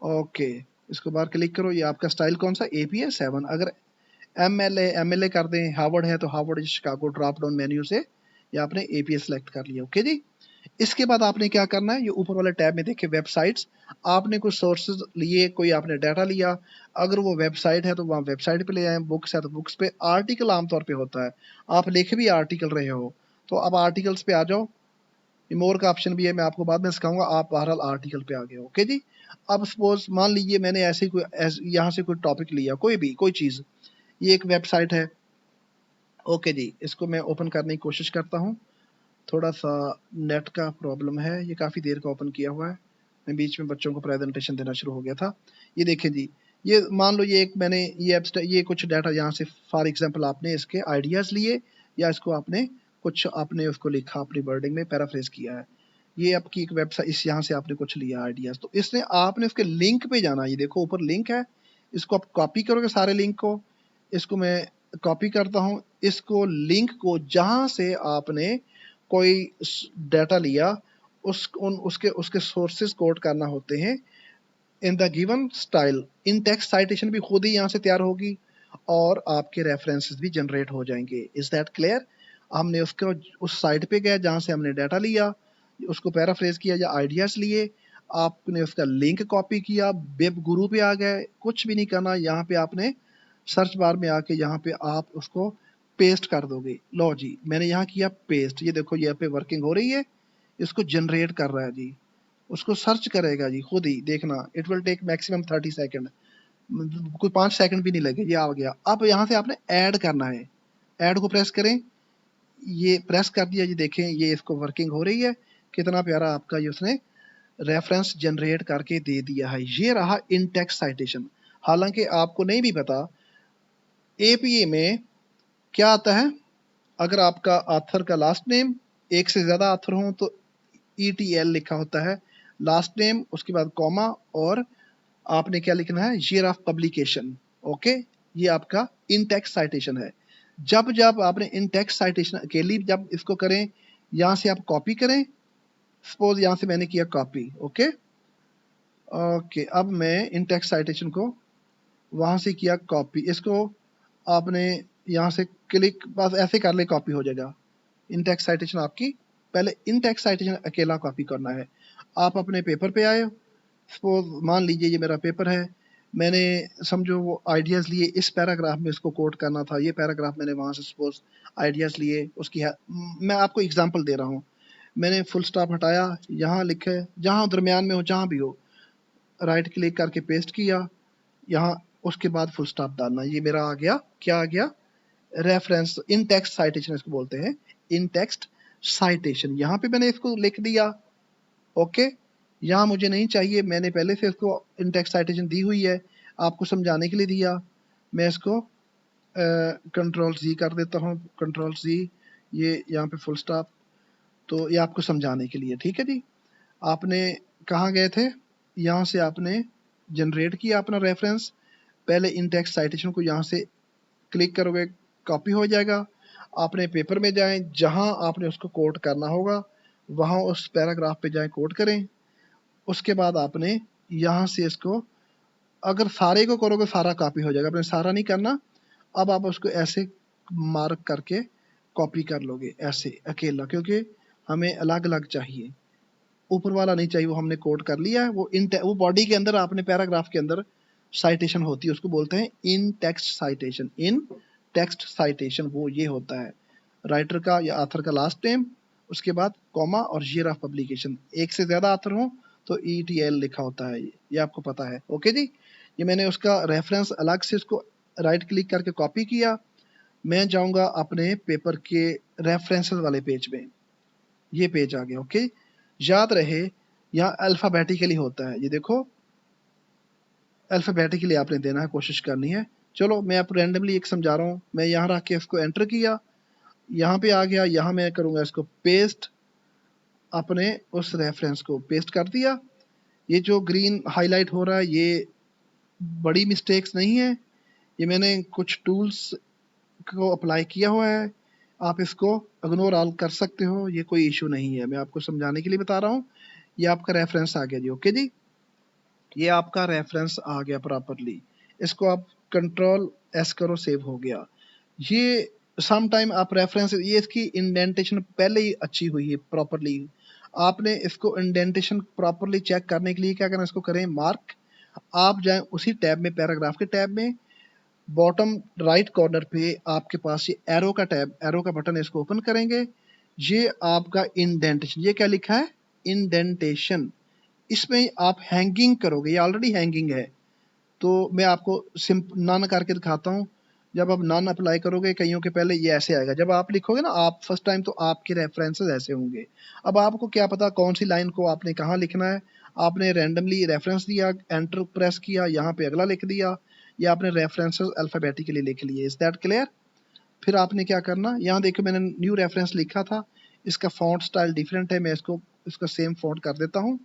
ओके, इसको बाहर क्लिक करो, ये आपका स्टाइल कौन सा, APA 7। अगर MLA कर दें, हार्वर्ड है तो Harvard Chicago, drop down menu से ये आपने APA सेलेक्ट कर लिया। ओके जी, इसके बाद आपने क्या करना है, ये ऊपर वाले टैब में देखिए वेबसाइट्स, आपने कुछ सोर्सेज लिए, कोई आपने डाटा लिया, अगर वो वेबसाइट है तो वहाँ वेबसाइट पे ले आए, बुक्स है तो बुक्स पे, आर्टिकल आमतौर पे होता है, आप लिख भी आर्टिकल रहे हो तो अब आर्टिकल्स पे आ जाओ। मोर का ऑप्शन भी है, मैं आपको बाद में सिखाऊंगा, आप बहरहाल आर्टिकल पे आ गए। ओके जी, अब सपोज मान लीजिए मैंने ऐसे कोई यहाँ से कोई टॉपिक लिया, कोई भी कोई चीज़, ये एक वेबसाइट है। ओके जी, इसको मैं ओपन करने की कोशिश करता हूँ, थोड़ा सा नेट का प्रॉब्लम है, ये काफ़ी देर का ओपन किया हुआ है, मैं बीच में बच्चों को प्रेजेंटेशन देना शुरू हो गया था। ये देखें जी, ये मान लो ये एक मैंने ये कुछ डाटा यहाँ से फॉर एग्जांपल आपने इसके आइडियाज़ लिए, या इसको आपने कुछ आपने उसको लिखा, अपनी वर्डिंग में पैराफ्रेज किया है। ये आपकी एक वेबसाइट, इस यहाँ से आपने कुछ लिया आइडियाज़, तो इसने आपने उसके लिंक पे जाना, ये देखो ऊपर लिंक है, इसको आप कॉपी करोगे सारे लिंक को। इसको मैं कॉपी करता हूँ, इसको लिंक को जहाँ से आपने कोई डाटा लिया, उसके उसके सोर्सेज कोड करना होते हैं in the given style. In text citation भी खुद ही यहाँ से तैयार होगी और आपके रेफरेंसेस भी जनरेट हो जाएंगे। Is that clear? हमने उसको उस साइट पे गया जहाँ से हमने डाटा लिया, उसको पैराफ्रेज किया या आइडियाज लिए, आपने उसका लिंक कॉपी किया, वेब गुरु पे आ गए, कुछ भी नहीं करना, यहाँ पे आपने सर्च बार में आके यहाँ पे आप उसको पेस्ट कर दोगे। लो जी, मैंने यहाँ किया पेस्ट, ये देखो यहाँ पे वर्किंग हो रही है, इसको जनरेट कर रहा है जी, उसको सर्च करेगा जी खुद ही, देखना it will take maximum 30 second, कोई 5 सेकंड भी नहीं लगे, ये आ गया। अब यहाँ से आपने ऐड करना है, ऐड को प्रेस करें, ये प्रेस कर दिया जी, देखें ये इसको वर्किंग हो रही है, कितना प्यारा आपका ये उसने रेफरेंस जनरेट करके दे दिया है। ये रहा इन टेक्स्ट साइटेशन। हालांकि आपको नहीं भी पता APA में क्या आता है, अगर आपका ऑथर का लास्ट नेम, एक से ज्यादा ऑथर हो तो ETL लिखा होता है लास्ट नेम, उसके बाद कॉमा, और आपने क्या लिखना है, ईयर ऑफ पब्लिकेशन। ओके, ये आपका इन टेक्स्ट साइटेशन है। जब जब आपने इन टेक्स्ट साइटेशन अकेली जब इसको करें, यहाँ से आप कॉपी करें, सपोज यहाँ से मैंने किया कॉपी। ओके ओके, अब मैं इन टेक्स्ट साइटेशन को वहाँ से किया कॉपी, इसको आपने यहाँ से क्लिक बस ऐसे कर ले, कॉपी हो जाएगा। इन टेक्स्ट साइटेशन आपकी, पहले इन टेक्स्ट साइटेशन अकेला कॉपी करना है। आप अपने पेपर पे आए, सपोज मान लीजिए ये मेरा पेपर है, मैंने समझो वो आइडियाज़ लिए, इस पैराग्राफ में इसको कोट करना था, ये पैराग्राफ मैंने वहाँ से सपोज आइडियाज़ लिए, उसकी है, मैं आपको एग्जांपल दे रहा हूँ, मैंने फुल स्टॉप हटाया, यहाँ लिखे, जहाँ दरमियान में हो जहाँ भी हो, राइट क्लिक करके पेस्ट किया यहाँ, उसके बाद फुल स्टॉप डालना, ये मेरा आ गया, क्या आ गया, रेफरेंस इन टेक्स्ट साइटेशन इसको बोलते हैं, इन टेक्स्ट साइटेशन। यहाँ पे मैंने इसको लिख दिया। ओके, यहाँ मुझे नहीं चाहिए, मैंने पहले से इसको इन टेक्स्ट साइटेशन दी हुई है, आपको समझाने के लिए दिया। मैं इसको कंट्रोल Z कर देता हूँ, कंट्रोल Z, ये यहाँ पे फुल स्टॉप, तो ये आपको समझाने के लिए, ठीक है जी। आपने कहाँ गए थे, यहाँ से आपने जनरेट किया अपना रेफरेंस, पहले इन टेक्स्ट साइटेशन को यहाँ से क्लिक करोगे, कॉपी हो जाएगा। आपने पेपर में जाएं, जहां आपने उसको कोट करना होगा वहां उस पैराग्राफ पे जाएं, कोट करें। उसके बाद आपने यहाँ से इसको, अगर सारे को करोगे सारा कॉपी हो जाएगा, आपने सारा नहीं करना। अब आप उसको ऐसे मार्क करके कॉपी कर लोगे, ऐसे अकेला, क्योंकि हमें अलग अलग चाहिए, ऊपर वाला नहीं चाहिए, वो हमने कोट कर लिया है। वो बॉडी के अंदर, आपने पैराग्राफ के अंदर साइटेशन होती है, उसको बोलते हैं इन टेक्स्ट साइटेशन। इन टेक्स्ट साइटेशन वो ये होता है राइटर का या ऑथर का लास्ट नेम, उसके बाद कॉमा और ईयर ऑफ पब्लिकेशन। एक से ज्यादा ऑथर हो तो ETL लिखा होता है, ये आपको पता है। ओके जी, ये मैंने उसका रेफरेंस अलग से उसको राइट क्लिक करके कॉपी किया। मैं जाऊंगा अपने पेपर के रेफरेंसेस वाले पेज में, ये पेज आ गया। ओके, याद रहे यहाँ अल्फाबेटिकली होता है, ये देखो अल्फाबेटिकली आपने देना है, कोशिश करनी है। चलो मैं आप रैंडमली एक समझा रहा हूँ, मैं यहाँ रख के इसको एंटर किया, यहाँ पे आ गया, यहाँ मैं करूँगा इसको पेस्ट, अपने उस रेफरेंस को पेस्ट कर दिया। ये जो ग्रीन हाईलाइट हो रहा है ये बड़ी मिस्टेक्स नहीं है, ये मैंने कुछ टूल्स को अप्लाई किया हुआ है, आप इसको इग्नोर ऑल कर सकते हो, ये कोई इशू नहीं है, मैं आपको समझाने के लिए बता रहा हूँ। ये आपका रेफरेंस आ गया जी। ओके जी, ये आपका रेफरेंस आ गया प्रॉपरली, इसको आप कंट्रोल S करो, सेव हो गया। ये सम टाइम आप रेफरेंस, ये इसकी इंडेंटेशन पहले ही अच्छी हुई है प्रॉपरली, आपने इसको इंडेंटेशन प्रॉपरली चेक करने के लिए क्या करना, इसको करें मार्क, आप जाएं उसी टैब में, पैराग्राफ के टैब में, बॉटम राइट कॉर्नर पे आपके पास ये एरो का टैब, एरो का बटन है, इसको ओपन करेंगे। ये आपका इंडेंटेशन, ये क्या लिखा है, इंडेंटेशन, इसमें आप हैंगिंग करोगे, ये ऑलरेडी हैंगिंग है, तो मैं आपको नन करके दिखाता हूँ। जब आप नन अप्लाई करोगे कईयों के पहले ये ऐसे आएगा, जब आप लिखोगे ना आप फर्स्ट टाइम, तो आपके रेफरेंसेस ऐसे होंगे। अब आपको क्या पता कौन सी लाइन को आपने कहाँ लिखना है, आपने रैंडमली रेफरेंस दिया, एंटर प्रेस किया, यहाँ पे अगला लिख दिया, या आपने रेफरेंसेस अल्फाबेटिकली लिख लिए। Is that clear? फिर आपने क्या करना, यहाँ देखो मैंने न्यू रेफरेंस लिखा था, इसका फॉन्ट स्टाइल डिफरेंट है, मैं इसका सेम फॉन्ट कर देता हूँ,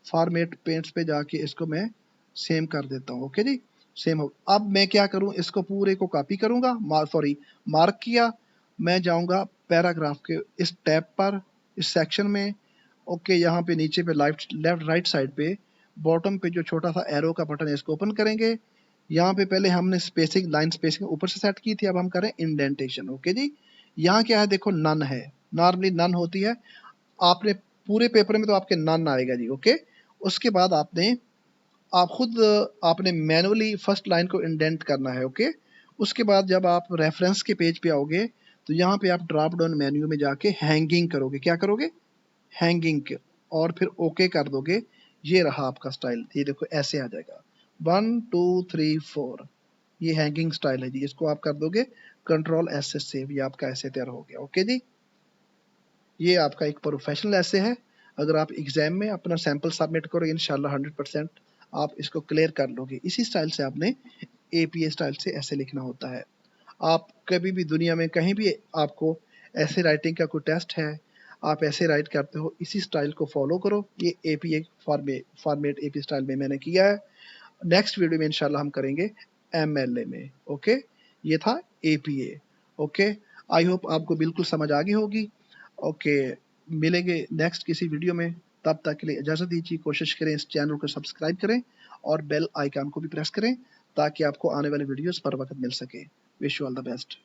फॉर्मेट पेंट्स पे जाके इसको मैं सेम कर देता हूँ। ओके जी, सेम हो। अब मैं क्या करूँ, इसको पूरे को कॉपी करूंगा, मार्क किया, मैं जाऊंगा पैराग्राफ के इस टैब पर, इस सेक्शन में। ओके, यहाँ पे नीचे पे लेफ्ट राइट साइड पे बॉटम पे जो छोटा सा एरो का बटन है, इसको ओपन करेंगे। यहाँ पे पहले हमने स्पेसिंग, लाइन स्पेसिंग ऊपर से सेट की थी, अब हम करें इंडेंटेशन। ओके जी, यहाँ क्या है देखो, नन है, नॉर्मली नन होती है, आपने पूरे पेपर में तो आपके नन आएगा जी। ओके, उसके बाद आपने मैनुअली फर्स्ट लाइन को इंडेंट करना है। ओके, उसके बाद जब आप रेफरेंस के पेज पे आओगे तो यहाँ पे आप ड्रॉप डाउन मेन्यू में जाके हैंगिंग करोगे, क्या करोगे, हैंगिंग, और फिर ओके कर दोगे। ये रहा आपका स्टाइल, ये देखो ऐसे आ जाएगा, 1 2 3 4, ये हैंगिंग स्टाइल है जी, इसको आप कर दोगे कंट्रोल S से सेव, ये आपका ऐसे तैयार हो गया। ओके जी, ये आपका एक प्रोफेशनल ऐसे है, अगर आप एग्जाम में अपना सैंपल सबमिट करोगे इंशाल्लाह 100% आप इसको क्लियर कर लोगे। इसी स्टाइल से आपने APA स्टाइल से ऐसे लिखना होता है। आप कभी भी दुनिया में कहीं भी आपको ऐसे राइटिंग का कोई टेस्ट है, आप ऐसे राइट करते हो, इसी स्टाइल को फॉलो करो। ये APA फॉर्मेट APA स्टाइल में मैंने किया है। नेक्स्ट वीडियो में इंशाल्लाह हम करेंगे MLA में। ओके, ये था APA। ओके, आई होप आपको बिल्कुल समझ आ गई होगी। ओके, मिलेंगे नेक्स्ट किसी वीडियो में, तब तक के लिए इजाज़त दीजिए। कोशिश करें इस चैनल को सब्सक्राइब करें और बेल आइकन को भी प्रेस करें ताकि आपको आने वाले वीडियोस पर वक्त मिल सके। Wish you all the best.